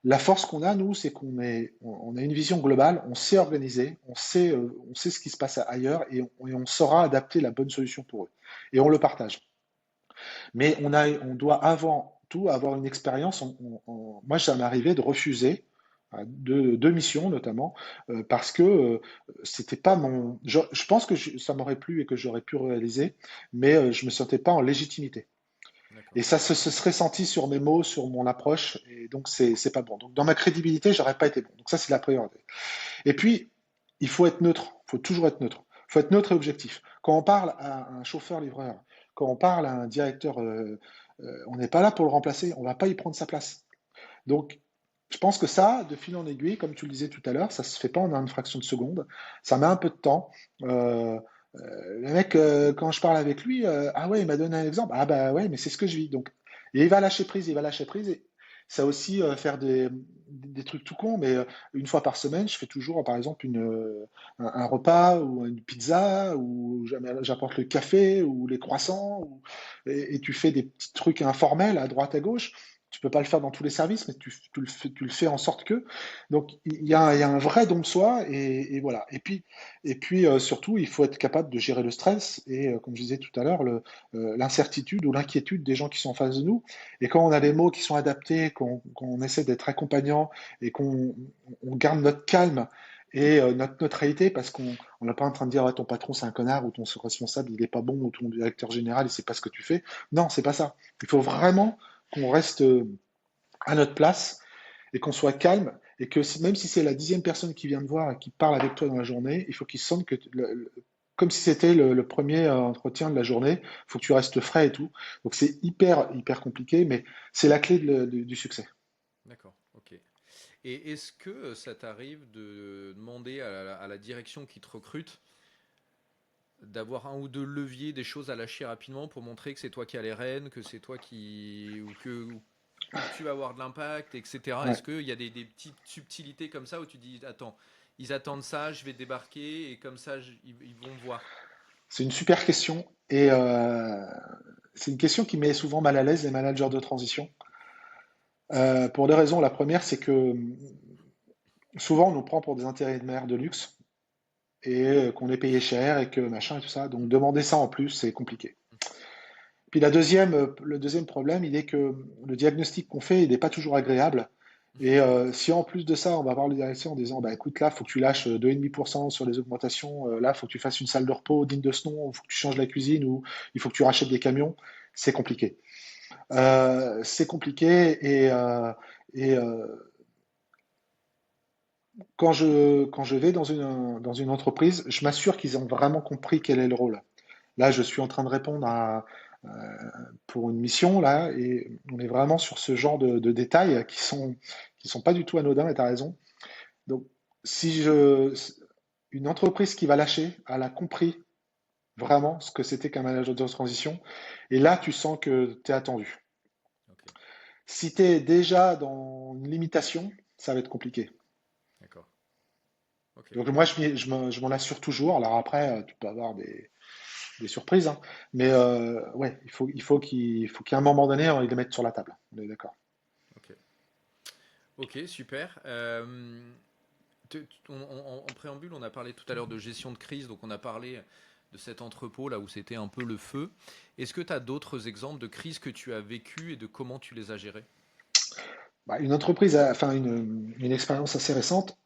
La force qu'on a, nous, c'est on a une vision globale, on sait organiser, on sait ce qui se passe ailleurs et on saura adapter la bonne solution pour eux. Et on le partage. Mais on doit avant tout avoir une expérience. Moi, ça m'est arrivé de refuser deux missions notamment parce que c'était pas mon. Je pense que ça m'aurait plu et que j'aurais pu réaliser, mais je me sentais pas en légitimité. D'accord. Et ça se serait senti sur mes mots, sur mon approche, et donc c'est pas bon. Donc dans ma crédibilité, j'aurais pas été bon. Donc ça, c'est la priorité. Et puis, il faut être neutre. Il faut toujours être neutre. Il faut être neutre et objectif. Quand on parle à un chauffeur-livreur, quand on parle à un directeur, on n'est pas là pour le remplacer. On va pas y prendre sa place. Donc, je pense que ça, de fil en aiguille, comme tu le disais tout à l'heure, ça se fait pas en une fraction de seconde. Ça met un peu de temps. Le mec, quand je parle avec lui, ah ouais, il m'a donné un exemple. Ah bah ouais, mais c'est ce que je vis. Donc, et il va lâcher prise, il va lâcher prise. Et ça aussi, faire des trucs tout cons, mais une fois par semaine, je fais toujours, par exemple, un repas ou une pizza, ou j'apporte le café ou les croissants, et tu fais des petits trucs informels à droite à gauche. Tu peux pas le faire dans tous les services, mais tu le fais en sorte que. Donc, il y a un vrai don de soi, et voilà. Et puis surtout, il faut être capable de gérer le stress et, comme je disais tout à l'heure, l'incertitude ou l'inquiétude des gens qui sont en face de nous. Et quand on a des mots qui sont adaptés, qu'on essaie d'être accompagnant et on garde notre calme et notre neutralité, parce qu'on n'est pas en train de dire, ouais, ton patron c'est un connard, ou ton responsable il est pas bon, ou ton directeur général il sait pas ce que tu fais. Non, c'est pas ça. Il faut vraiment qu'on reste à notre place et qu'on soit calme, et que même si c'est la 10e personne qui vient te voir et qui parle avec toi dans la journée, il faut qu'il se sente comme si c'était le premier entretien de la journée. Il faut que tu restes frais et tout. Donc c'est hyper compliqué, mais c'est la clé du succès. D'accord. Ok. Et est-ce que ça t'arrive de demander à la direction qui te recrute d'avoir un ou deux leviers, des choses à lâcher rapidement pour montrer que c'est toi qui as les rênes, que c'est toi qui ou que tu vas avoir de l'impact, etc. Ouais. Est-ce qu'il y a des petites subtilités comme ça où tu dis attends, ils attendent ça, je vais débarquer et comme ça ils vont voir. C'est une super question, et c'est une question qui met souvent mal à l'aise les managers de transition. Pour deux raisons. La première, c'est que souvent on nous prend pour des intérimaires de luxe, et qu'on est payé cher et que machin et tout ça. Donc demander ça en plus, c'est compliqué. Puis le deuxième problème, il est que le diagnostic qu'on fait, il n'est pas toujours agréable. Et si en plus de ça, on va voir le directeur en disant, bah écoute, là, il faut que tu lâches 2,5% sur les augmentations, là, il faut que tu fasses une salle de repos digne de ce nom, il faut que tu changes la cuisine, ou il faut que tu rachètes des camions, c'est compliqué. C'est compliqué et quand je vais dans une entreprise, je m'assure qu'ils ont vraiment compris quel est le rôle. Là, je suis en train de répondre euh, pour une mission, là, et on est vraiment sur ce genre de détails qui sont pas du tout anodins, et tu as raison. Donc, si je, une entreprise qui va lâcher, elle a compris vraiment ce que c'était qu'un manager de transition, et là, tu sens que tu es attendu. Ok, Si tu es déjà dans une limitation, ça va être compliqué. d'accord. Ok. Donc moi, je m'en assure toujours. Alors après, tu peux avoir des surprises, hein. Mais ouais, il faut qu'à un moment donné, on les mette sur la table. On est d'accord. Ok. Ok, super. En préambule, on a parlé tout à l'heure de gestion de crise, donc on a parlé de cet entrepôt là où c'était un peu le feu. Est-ce que tu as d'autres exemples de crises que tu as vécues et de comment tu les as gérées? Bah, une entreprise, enfin une expérience assez récente.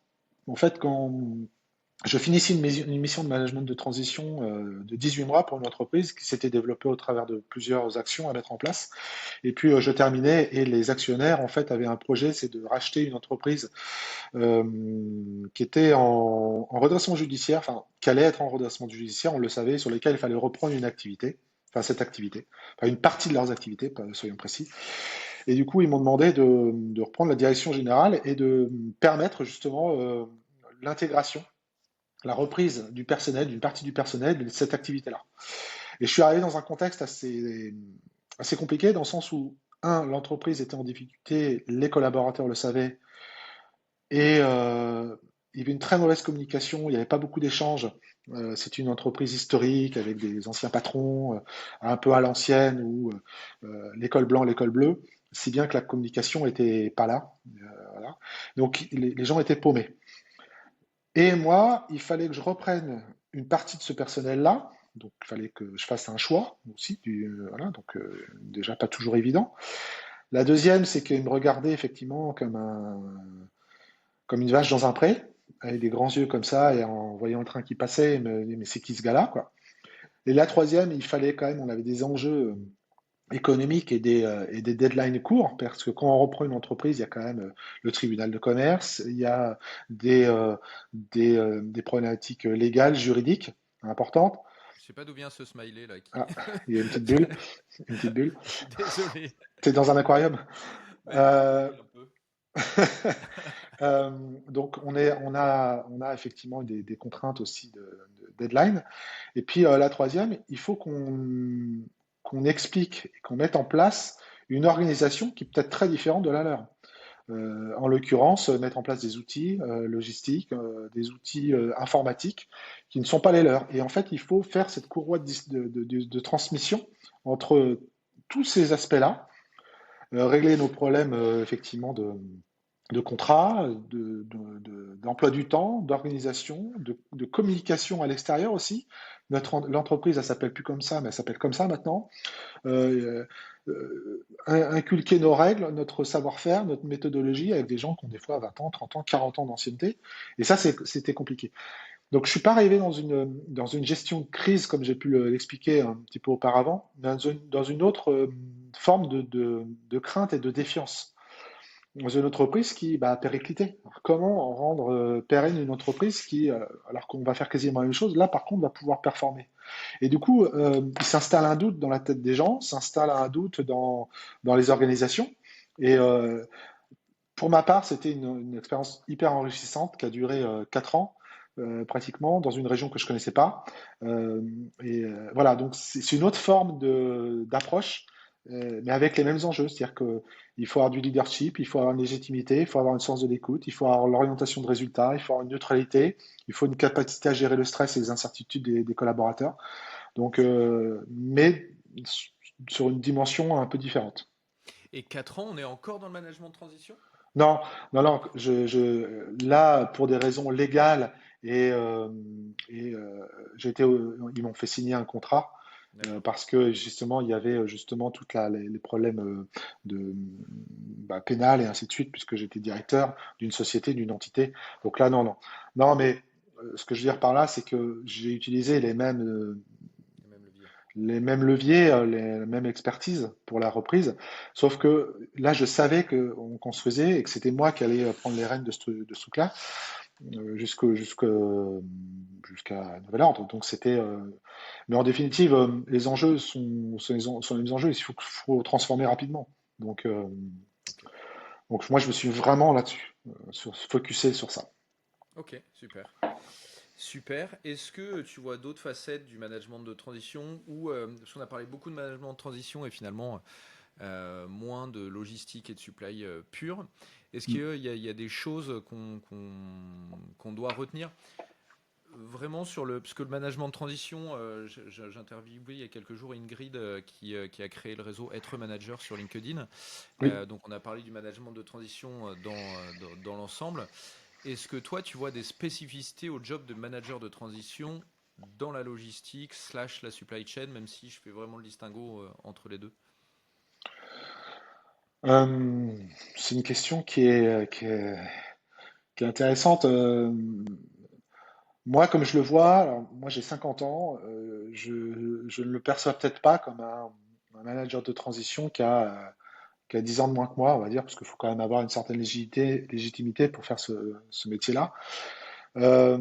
En fait, quand je finissais une mission de management de transition de 18 mois pour une entreprise qui s'était développée au travers de plusieurs actions à mettre en place. Et puis je terminais et les actionnaires en fait avaient un projet, c'est de racheter une entreprise euh, qui était en redressement judiciaire, enfin qui allait être en redressement judiciaire, on le savait, sur lesquels il fallait reprendre une activité, enfin cette activité, enfin une partie de leurs activités, soyons précis. Et du coup, ils m'ont demandé de reprendre la direction générale et de permettre justement l'intégration, la reprise du personnel, d'une partie du personnel de cette activité-là. Et je suis arrivé dans un contexte assez compliqué, dans le sens où, un, l'entreprise était en difficulté, les collaborateurs le savaient, et il y avait une très mauvaise communication, il n'y avait pas beaucoup d'échanges. C'est une entreprise historique avec des anciens patrons, un peu à l'ancienne, où l'école blanc, l'école bleue, si bien que la communication était pas là. Voilà. Donc les gens étaient paumés. Et moi, il fallait que je reprenne une partie de ce personnel-là. Donc, il fallait que je fasse un choix aussi. Voilà, donc, déjà pas toujours évident. La deuxième, c'est qu'il me regardait effectivement comme une vache dans un pré, avec des grands yeux comme ça, et en voyant le train qui passait, il me dit, mais c'est qui ce gars-là, quoi. Et la troisième, il fallait quand même, on avait des enjeux économiques et des deadlines courts, parce que quand on reprend une entreprise, il y a quand même le tribunal de commerce, il y a des problématiques légales, juridiques importantes. Je sais pas d'où vient ce smiley là qui. Ah, il y a une petite bulle, une petite bulle. Je suis désolé. T'es dans un aquarium. Mais Euh, oui, un peu. euh, donc on a effectivement des contraintes aussi de deadline. Et puis la troisième, il faut qu'on explique et qu'on mette en place une organisation qui peut être très différente de la leur. En l'occurrence, mettre en place des outils logistiques, des outils informatiques qui ne sont pas les leurs. Et en fait, il faut faire cette courroie de transmission entre tous ces aspects-là, régler nos problèmes effectivement de contrat, d'emploi du temps, d'organisation, de communication à l'extérieur aussi. L'entreprise, elle s'appelle plus comme ça, mais elle s'appelle comme ça maintenant. Inculquer nos règles, notre savoir-faire, notre méthodologie avec des gens qui ont des fois 20 ans, 30 ans, 40 ans d'ancienneté. Et ça, c'était compliqué. Donc, je suis pas arrivé dans une gestion de crise, comme j'ai pu l'expliquer un petit peu auparavant, dans une autre forme de crainte et de défiance. Dans une entreprise qui péricliter. Alors, comment rendre pérenne une entreprise qui, alors qu'on va faire quasiment la même chose, là par contre va pouvoir performer. Et du coup, il s'installe un doute dans la tête des gens, s'installe un doute dans les organisations. Et pour ma part, c'était une expérience hyper enrichissante qui a duré 4 ans. Pratiquement dans une région que je connaissais pas. Euh, et voilà, donc c'est une autre forme d'approche, mais avec les mêmes enjeux. C'est-à-dire qu'il faut avoir du leadership, il faut avoir une légitimité, il faut avoir une sens de l'écoute, il faut avoir l'orientation de résultats, il faut avoir une neutralité, il faut une capacité à gérer le stress et les incertitudes des collaborateurs. Donc, mais sur une dimension un peu différente. Et 4 ans, on est encore dans le management de transition? Non, non, non. Là, pour des raisons légales et ils m'ont fait signer un contrat. D'accord. parce que justement, il y avait justement toutes les problèmes pénal et ainsi de suite, puisque j'étais directeur d'une société, d'une entité. Donc là, non, non. Non, mais ce que je veux dire par là, c'est que j'ai utilisé Les mêmes leviers. les mêmes leviers, la même expertise pour la reprise, sauf que là, je savais qu'on se faisait et que c'était moi qui allais prendre les rênes de ce truc-là jusqu'à nouvel ordre. Donc c'était, mais en définitive, les enjeux sont les mêmes enjeux. Il faut transformer rapidement. Donc, euh, Ok. donc moi, je me suis vraiment là-dessus, focusé sur ça. Ok, super. Super. Est-ce que tu vois d'autres facettes du management de transition ou parce qu'on a parlé beaucoup de management de transition et finalement moins de logistique et de supply pure. Est-ce qu'il y a des choses qu'on doit retenir vraiment sur le... Parce que le management de transition, j'interviewais il y a quelques jours Ingrid qui a créé le réseau Être Manager sur LinkedIn. Oui. Donc on a parlé du management de transition dans l'ensemble. Est-ce que toi, tu vois des spécificités au job de manager de transition dans la logistique slash la supply chain, même si je fais vraiment le distinguo entre les deux? Euh, c'est une question qui est intéressante. Moi, comme je le vois, alors, moi j'ai 50 ans, je ne le perçois peut-être pas comme un manager de transition qui a 10 ans de moins que moi, on va dire, parce qu'il faut quand même avoir une certaine légitimité pour faire ce métier-là. Euh,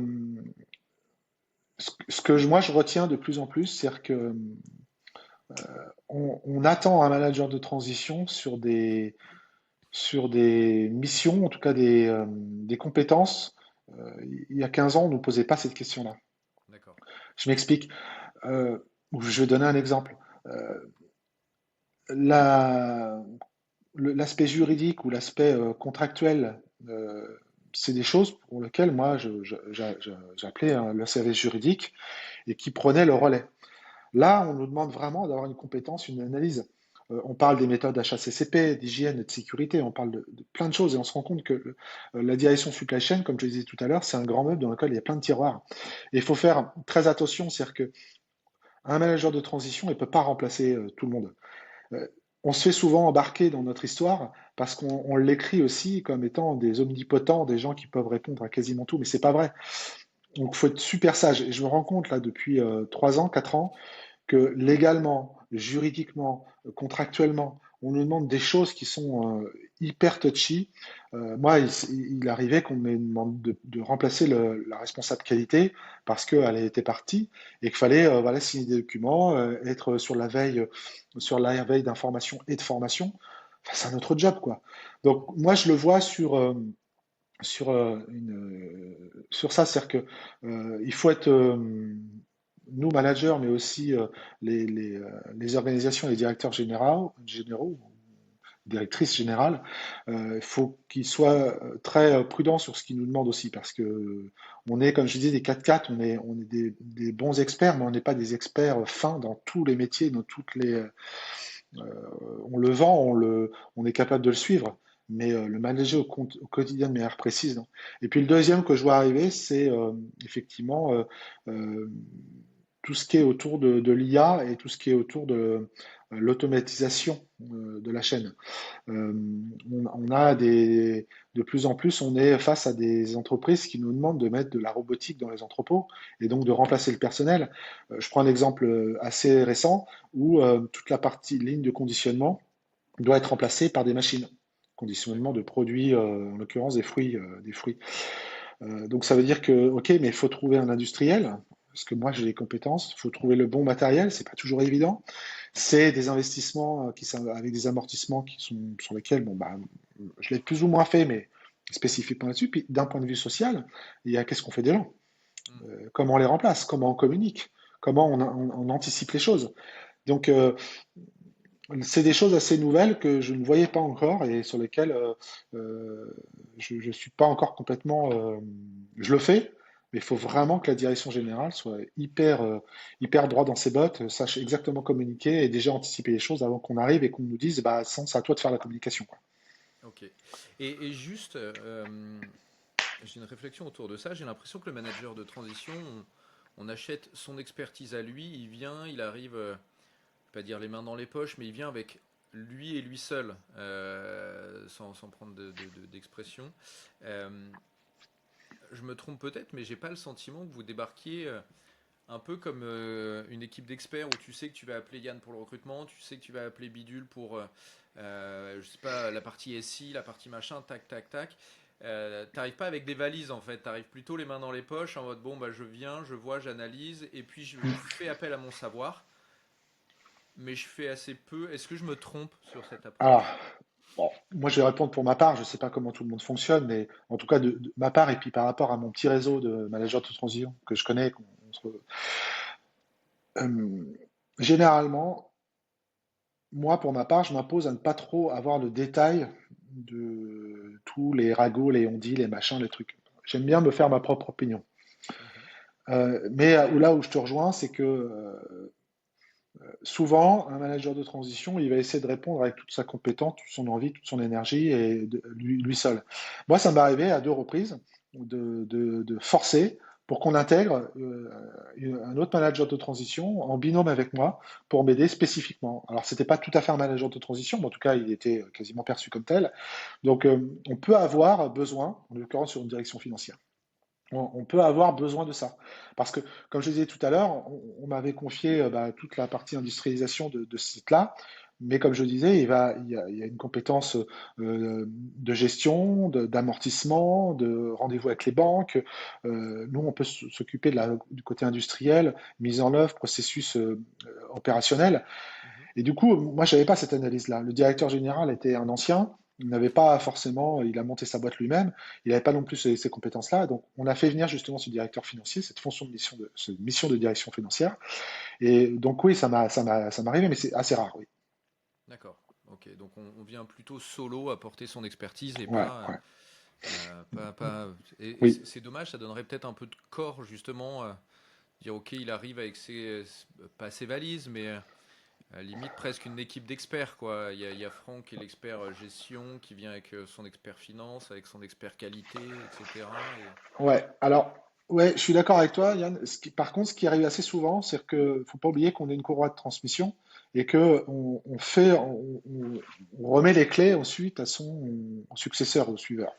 moi je retiens de plus en plus, c'est que on attend un manager de transition sur des missions, en tout cas des compétences. Il y a 15 ans, on ne nous posait pas cette question-là. D'accord. Je m'explique. Euh, je vais donner un exemple. Euh, la- L'aspect juridique ou l'aspect contractuel, euh, c'est des choses pour lesquelles moi j'appelais le service juridique et qui prenait le relais. Là, on nous demande vraiment d'avoir une compétence, une analyse. On parle des méthodes HACCP, d'hygiène et de sécurité, on parle de plein de choses et on se rend compte que la direction supply chain, comme je le disais tout à l'heure, c'est un grand meuble dans lequel il y a plein de tiroirs. Et il faut faire très attention, c'est-à-dire qu'un manager de transition ne peut pas remplacer tout le monde. Euh, on se fait souvent embarquer dans notre histoire parce qu'on l'écrit aussi comme étant des omnipotents, des gens qui peuvent répondre à quasiment tout, mais c'est pas vrai. Donc il faut être super sage. Et je me rends compte là depuis 3 ans, 4 ans, que légalement, juridiquement, contractuellement, on nous demande des choses qui sont hyper touchy. Moi, il arrivait qu'on me demande de remplacer la responsable qualité parce qu'elle était partie et qu'il fallait voilà, signer des documents, être sur la veille d'information et de formation. Enfin, c'est un autre job, quoi. Donc, moi, je le vois sur ça, c'est-à-dire que il faut être nous managers, mais aussi les organisations, les directeurs généraux, directrices générales, il faut qu'ils soient très prudents sur ce qu'ils nous demandent aussi, parce que on est, comme je disais, des 4x4, on est des bons experts, mais on n'est pas des experts fins dans tous les métiers, dans toutes les, on le vend, on est capable de le suivre, mais le manager au quotidien de manière précise, non. Et puis le deuxième que je vois arriver, c'est effectivement euh, tout ce qui est autour de l'IA et tout ce qui est autour de l'automatisation de la chaîne. Euh, on a de plus en plus, on est face à des entreprises qui nous demandent de mettre de la robotique dans les entrepôts et donc de remplacer le personnel. Je prends un exemple assez récent où toute la partie ligne de conditionnement doit être remplacée par des machines. Conditionnement D'accord. de produits, en l'occurrence des fruits. Donc ça veut dire que, ok, mais il faut trouver un industriel, parce que moi j'ai les compétences, il faut trouver le bon matériel, c'est pas toujours évident. C'est des investissements qui sont avec des amortissements qui sont sur lesquels, bon, bah, je l'ai plus ou moins fait, mais spécifiquement là-dessus. Puis d'un point de vue social, il y a qu'est-ce qu'on fait des gens, Hmm. comment on les remplace, comment on communique, comment on anticipe les choses. Donc c'est des choses assez nouvelles que je ne voyais pas encore et sur lesquelles je ne suis pas encore complètement. Je le fais, mais il faut vraiment que la direction générale soit hyper droit dans ses bottes, sache exactement communiquer et déjà anticiper les choses avant qu'on arrive et qu'on nous dise, bah, sans, c'est à toi de faire la communication, quoi. Ok. Et juste, j'ai une réflexion autour de ça. J'ai l'impression que le manager de transition, on achète son expertise à lui, il vient, il arrive, je vais pas dire les mains dans les poches, mais il vient avec lui et lui seul, sans prendre d'expression. Euh, je me trompe peut-être, mais j'ai pas le sentiment que vous débarquiez un peu comme une équipe d'experts où tu sais que tu vas appeler Yann pour le recrutement, tu sais que tu vas appeler Bidule pour, je sais pas, la partie SI, la partie machin, tac, tac, tac. T'arrives pas avec des valises en fait, t'arrives plutôt les mains dans les poches en mode bon bah je viens, je vois, j'analyse et puis je fais appel à mon savoir, mais je fais assez peu. Est-ce que je me trompe sur cette Alors, approche? bon, moi je vais répondre pour ma part, je ne sais pas comment tout le monde fonctionne, mais en tout cas de ma part et puis par rapport à mon petit réseau de managers de transition que je connais, euh, généralement, moi pour ma part, je m'impose à ne pas trop avoir le détail de tous les ragots, les ondits, les machins, les trucs. J'aime bien me faire ma propre opinion. Mhm. Mais là où je te rejoins, c'est que souvent, un manager de transition, il va essayer de répondre avec toute sa compétence, toute son envie, toute son énergie et lui seul. Moi, ça m'est arrivé à 2 reprises de forcer pour qu'on intègre un autre manager de transition en binôme avec moi pour m'aider spécifiquement. Alors, c'était pas tout à fait un manager de transition, mais en tout cas, il était quasiment perçu comme tel. Donc, on peut avoir besoin, en l'occurrence sur une direction financière, on peut avoir besoin de ça. Parce que, comme je disais tout à l'heure, on m'avait confié toute la partie industrialisation de ce site-là, mais comme je disais, il y a une compétence de gestion, d'amortissement, de rendez-vous avec les banques. Nous, on peut s'occuper du côté industriel, mise en œuvre, processus opérationnel. Mhm. Et du coup, moi, je n'avais pas cette analyse-là. Le directeur général était un ancien. Il n'avait pas forcément, il a monté sa boîte lui-même. Il n'avait pas non plus ces compétences-là. Donc, on a fait venir justement ce directeur financier, cette fonction de mission cette mission de direction financière. Et donc, oui, ça m'arrivait, mais c'est assez rare, oui. D'accord. Ok, donc on vient plutôt solo apporter son expertise et Ouais, pas ouais. et Oui. c'est dommage, ça donnerait peut-être un peu de corps justement, dire ok, il arrive avec pas ses valises, mais limite presque une équipe d'experts quoi. Il y a Franck qui est l'expert gestion, qui vient avec son expert finance, avec son expert qualité, etc. Et... Ouais, alors, ouais, je suis d'accord avec toi, Yann. Par contre, ce qui arrive assez souvent, c'est que faut pas oublier qu'on est une courroie de transmission et que on remet les clés ensuite à son successeur, au suiveur.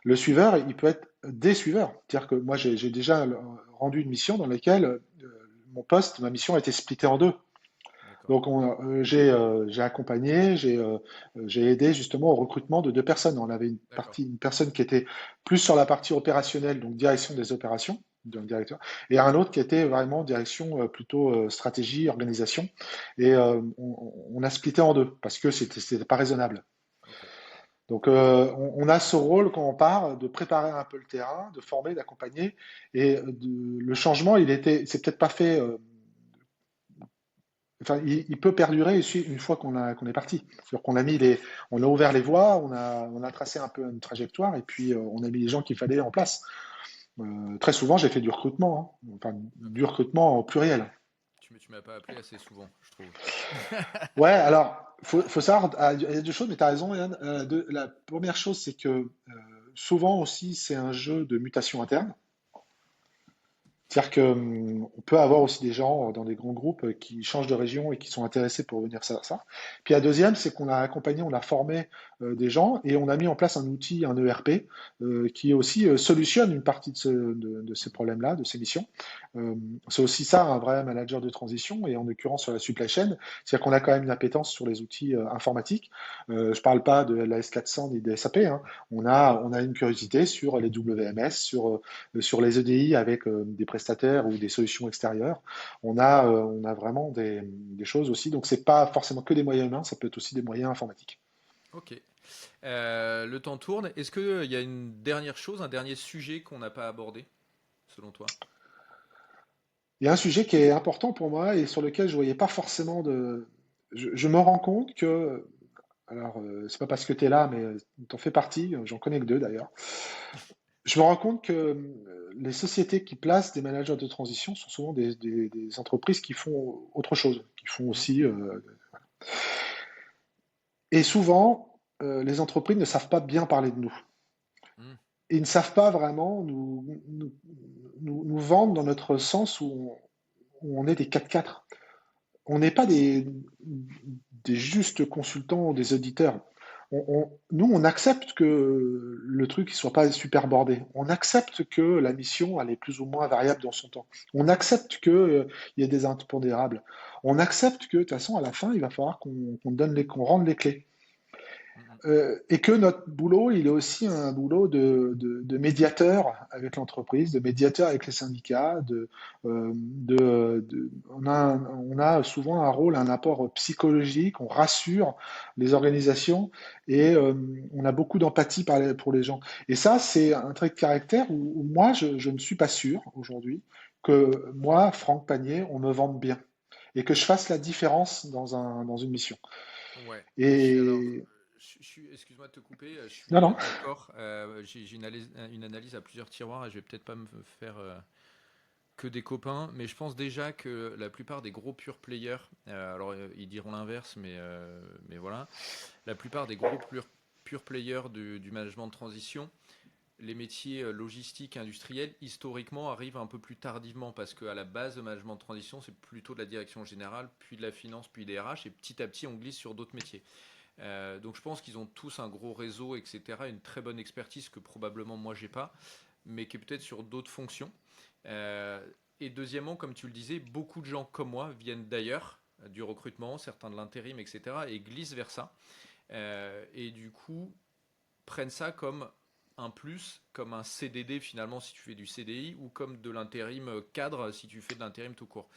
Le suiveur, il peut être des suiveurs. C'est-à-dire que moi, j'ai déjà rendu une mission dans laquelle mon poste, ma mission a été splittée en deux. D'accord, Donc, j'ai accompagné, j'ai aidé justement au recrutement de 2 personnes. On avait d'accord. une personne qui était plus sur la partie opérationnelle, donc direction des opérations, d'un directeur, et un autre qui était vraiment direction plutôt stratégie, organisation. Et on a splitté en deux parce que c'était pas raisonnable. Ok. Donc, on a ce rôle quand on part de préparer un peu le terrain, de former, d'accompagner. Et le changement, c'est peut-être pas fait. Enfin, il peut perdurer aussi une fois qu'on est parti. C'est-à-dire on a ouvert les voies, on a tracé un peu une trajectoire et puis on a mis les gens qu'il fallait en place. Très souvent, j'ai fait du recrutement, hein. Enfin, du Ok. recrutement au pluriel. Tu m'as pas appelé assez souvent, je trouve. Ouais, alors, faut savoir, il y a 2 choses, mais tu as raison, Yann. La première chose, c'est que souvent aussi, c'est un jeu de mutation interne. C'est-à-dire qu'on peut avoir aussi des gens dans des grands groupes qui changent de région et qui sont intéressés pour venir faire ça. Puis la deuxième, c'est qu'on a accompagné, on a formé des gens et on a mis en place un outil, un ERP, qui aussi solutionne une partie de ces Mhm. problèmes-là, de ces missions. Euh, c'est aussi ça, un vrai manager de transition, et en l'occurrence sur la supply chain, c'est-à-dire qu'on a quand même une appétence sur les outils informatiques. Je parle pas de la S400 ni des SAP, hein. On a une curiosité sur les WMS, sur les EDI avec des prestataires ou des solutions extérieures. On a vraiment des choses aussi. Donc, c'est pas forcément que des moyens humains, ça peut être aussi des moyens informatiques. Ok. Le temps tourne. Est-ce qu'il y a une dernière chose, un dernier sujet qu'on n'a pas abordé, selon toi? Il y a un sujet qui est important pour moi et sur lequel je voyais pas forcément de. Je me rends compte que, alors, c'est pas parce que tu es là, mais tu en fais partie, j'en connais que 2 d'ailleurs. Je me rends compte que les sociétés qui placent des managers de transition sont souvent des entreprises qui font autre chose, qui font Mhm. aussi. Et souvent, les entreprises ne savent pas bien parler de nous. Mhm. ils ne savent pas vraiment nous vendre dans notre sens où on est des 4x4. On n'est pas des justes consultants ou des auditeurs. Nous, on accepte que le truc ne soit pas super bordé. On accepte que la mission, elle est plus ou moins variable dans son temps. On accepte qu'il y ait des impondérables. On accepte que, de toute façon, à la fin, il va falloir qu'on rende les clés. Mhm. Et que notre boulot, il est aussi un boulot de médiateur avec l'entreprise, de médiateur avec les syndicats. On a souvent un rôle, un apport psychologique, on rassure les organisations et on a beaucoup d'empathie pour les gens. Et ça, c'est un trait de caractère où moi, je ne suis pas sûr aujourd'hui que moi, Franck Panier, on me vende bien et que je fasse la différence dans une mission. Ouais, mais Et excuse-moi de te couper, je non, suis non. d'accord. J'ai une analyse à plusieurs tiroirs et je vais peut-être pas me faire que des copains, mais je pense déjà que la plupart des gros pure players, alors ils diront l'inverse, mais voilà, la plupart des gros pure players du management de transition, les métiers logistiques, industriels, historiquement arrivent un peu plus tardivement parce qu'à la base, le management de transition, c'est plutôt de la direction générale, puis de la finance, puis des RH, et petit à petit, on glisse sur d'autres métiers. Donc je pense qu'ils ont tous un gros réseau, etc., une très bonne expertise que probablement moi j'ai pas, mais qui est peut-être sur d'autres fonctions. Euh, et deuxièmement, comme tu le disais, beaucoup de gens comme moi viennent d'ailleurs, du recrutement, certains de l'intérim, etc., et glissent vers ça. Et du coup, prennent ça comme un plus, comme un CDD finalement si tu fais du CDI, ou comme de l'intérim cadre si tu fais de l'intérim tout court.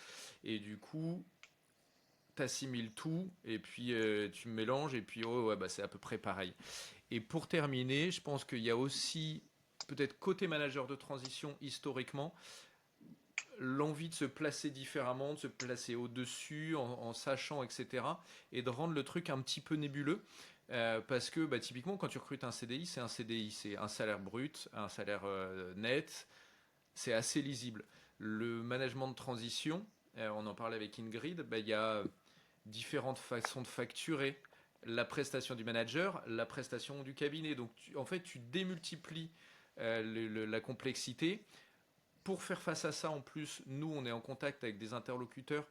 Et du coup, t'assimiles tout, et puis tu mélanges, et puis oh, ouais, bah, c'est à peu près pareil. Et pour terminer, je pense qu'il y a aussi, peut-être côté manager de transition historiquement, l'envie de se placer différemment, de se placer au-dessus en sachant, etc. Et de rendre le truc un petit peu nébuleux. Parce que bah, typiquement, quand tu recrutes un CDI, c'est un CDI, c'est un salaire brut, un salaire net, c'est assez lisible. Le management de transition, on en parlait avec Ingrid, bah, il y a différentes façons de facturer la prestation du manager, la prestation du cabinet. Donc en fait, tu démultiplies la complexité. Pour faire face à ça, en plus, nous, on est en contact avec des interlocuteurs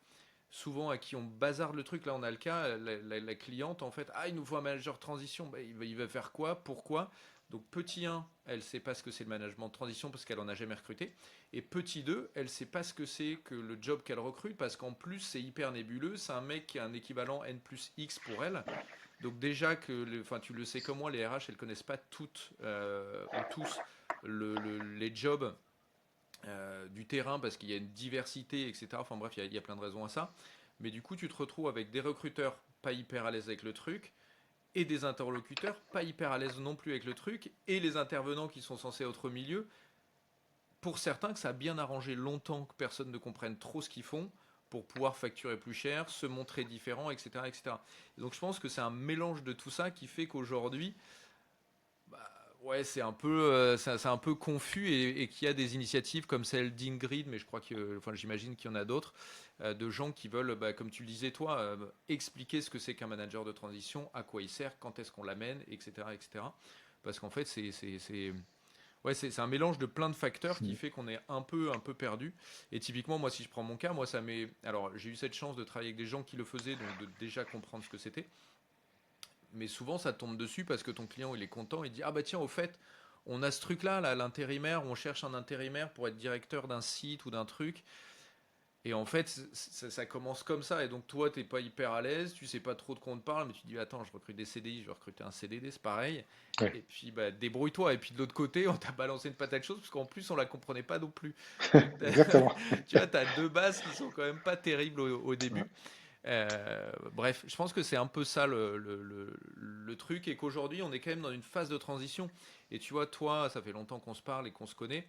souvent à qui on bazarde le truc. Là, on a le cas, la cliente, en fait, ah, il nous faut un manager de transition. Bah, il va faire quoi? Pourquoi? Donc, petit 1, elle ne sait pas ce que c'est le management de transition parce qu'elle n'en a jamais recruté. Et petit 2, elle ne sait pas ce que c'est que le job qu'elle recrute parce qu'en plus, c'est hyper nébuleux. C'est un mec qui a un équivalent N plus X pour elle. Donc, déjà, enfin, tu le sais comme moi, les RH, elles ne connaissent pas toutes ou tous les jobs du terrain parce qu'il y a une diversité, etc. Enfin bref, il y a plein de raisons à ça. Mais du coup, tu te retrouves avec des recruteurs pas hyper à l'aise avec le truc et des interlocuteurs pas hyper à l'aise non plus avec le truc et les intervenants qui sont censés être au milieu. Pour certains, que ça a bien arrangé longtemps que personne ne comprenne trop ce qu'ils font pour pouvoir facturer plus cher, se montrer différent, etc. etc. Et donc je pense que c'est un mélange de tout ça qui fait qu'aujourd'hui, bah, ouais, c'est un peu confus et qu'il y a des initiatives comme celle d'Ingrid, mais je crois que, enfin, j'imagine qu'il y en a d'autres, de gens qui veulent, bah, comme tu le disais toi, expliquer ce que c'est qu'un manager de transition, à quoi il sert, quand est-ce qu'on l'amène, etc., etc. Parce qu'en fait, ouais, c'est un mélange de plein de facteurs qui fait qu'on est un peu perdu. Et typiquement, moi, si je prends mon cas, moi, ça m'est, alors, j'ai eu cette chance de travailler avec des gens qui le faisaient, donc de déjà comprendre ce que c'était. Mais souvent ça tombe dessus parce que ton client il est content, il dit ah bah tiens au fait on a ce truc là, l'intérimaire, on cherche un intérimaire pour être directeur d'un site ou d'un truc. Et en fait, ça commence comme ça. Et donc, toi, t'es pas hyper à l'aise, tu sais pas trop de quoi on te parle, mais tu te dis, attends, je recrute des CDI, je vais recruter un CDD, c'est pareil. Ouais, Et puis, bah, débrouille-toi. Et puis, de l'autre côté, on t'a balancé une patate chaude, parce qu'en plus, on la comprenait pas non plus. Donc, exactement. tu vois, t'as deux bases qui sont quand même pas terribles au Ouais. début. Bref, je pense que c'est un peu ça le truc et qu'aujourd'hui on est quand même dans une phase de transition. Et tu vois, toi, ça fait longtemps qu'on se parle et qu'on se connaît.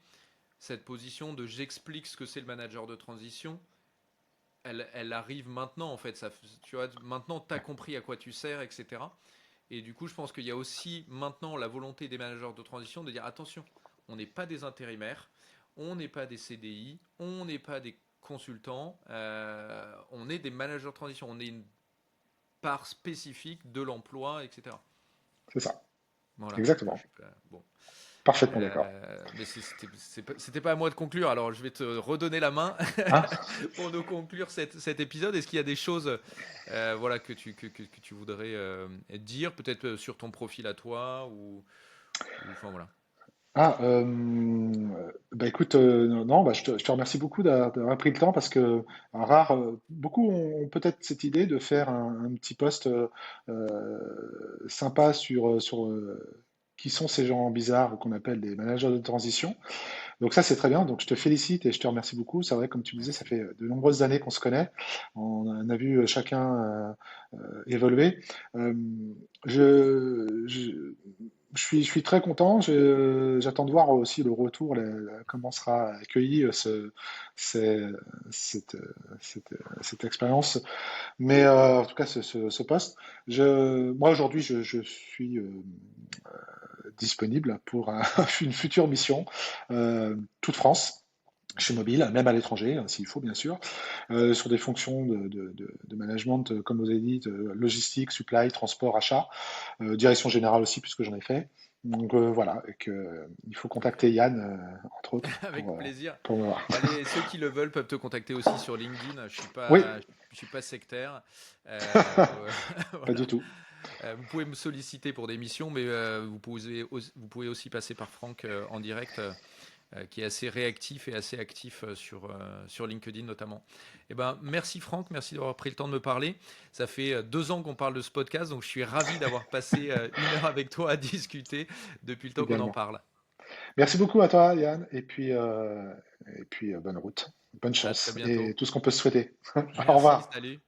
Cette position de j'explique ce que c'est le manager de transition, elle arrive maintenant en fait. Ça, tu vois, maintenant tu as compris à quoi tu sers, etc. Et du coup, je pense qu'il y a aussi maintenant la volonté des managers de transition de dire attention, on n'est pas des intérimaires, on n'est pas des CDI, on n'est pas des consultants, on est des managers de transition, on est une part spécifique de l'emploi, etc. C'est ça, Voilà. exactement. Bon. Parfaitement d'accord. Mais c'était pas à moi de conclure, alors je vais te redonner la main Hein? pour nous conclure cet épisode. Est-ce qu'il y a des choses voilà, que tu voudrais dire, peut-être sur ton profil à toi enfin voilà. Ah, bah écoute, non, bah je te remercie beaucoup d'avoir pris le temps parce que beaucoup ont peut-être cette idée de faire un petit post sympa sur qui sont ces gens bizarres qu'on appelle des managers de transition. Donc ça, c'est très bien. Donc je te félicite et je te remercie beaucoup. C'est vrai, comme tu disais, ça Merci. fait de nombreuses années qu'on se connaît. On a vu chacun évoluer. Euh, je suis très content. J'attends de voir aussi le retour, comment sera accueilli ce- cette, cette expérience. Mais en tout cas, ce poste. Moi, aujourd'hui, je suis disponible pour une future mission, toute France. Je suis Ok. mobile, même à l'étranger, s'il faut, bien sûr, sur des fonctions de management, comme vous avez dit, logistique, supply, transport, achat, direction générale aussi, puisque j'en ai fait. Donc voilà, il faut contacter Yann, entre autres, Avec plaisir. pour me voir. Allez, ceux qui le veulent peuvent te contacter aussi sur LinkedIn. Oui, Je suis pas sectaire. pas du Voilà. tout. Vous pouvez me solliciter pour des missions, mais vous pouvez aussi passer par Franck en direct, qui est assez réactif et assez actif sur LinkedIn notamment. Eh ben, merci Franck, merci d'avoir pris le temps de me parler. Ça fait 2 ans qu'on parle de ce podcast, donc je suis ravi d'avoir passé 1 heure avec toi à discuter depuis le temps qu'on en Également. parle. Merci beaucoup à toi, Yann, et puis bonne route, bonne À très chance, et bientôt. tout ce qu'on peut se souhaiter. Au Merci, revoir. salut.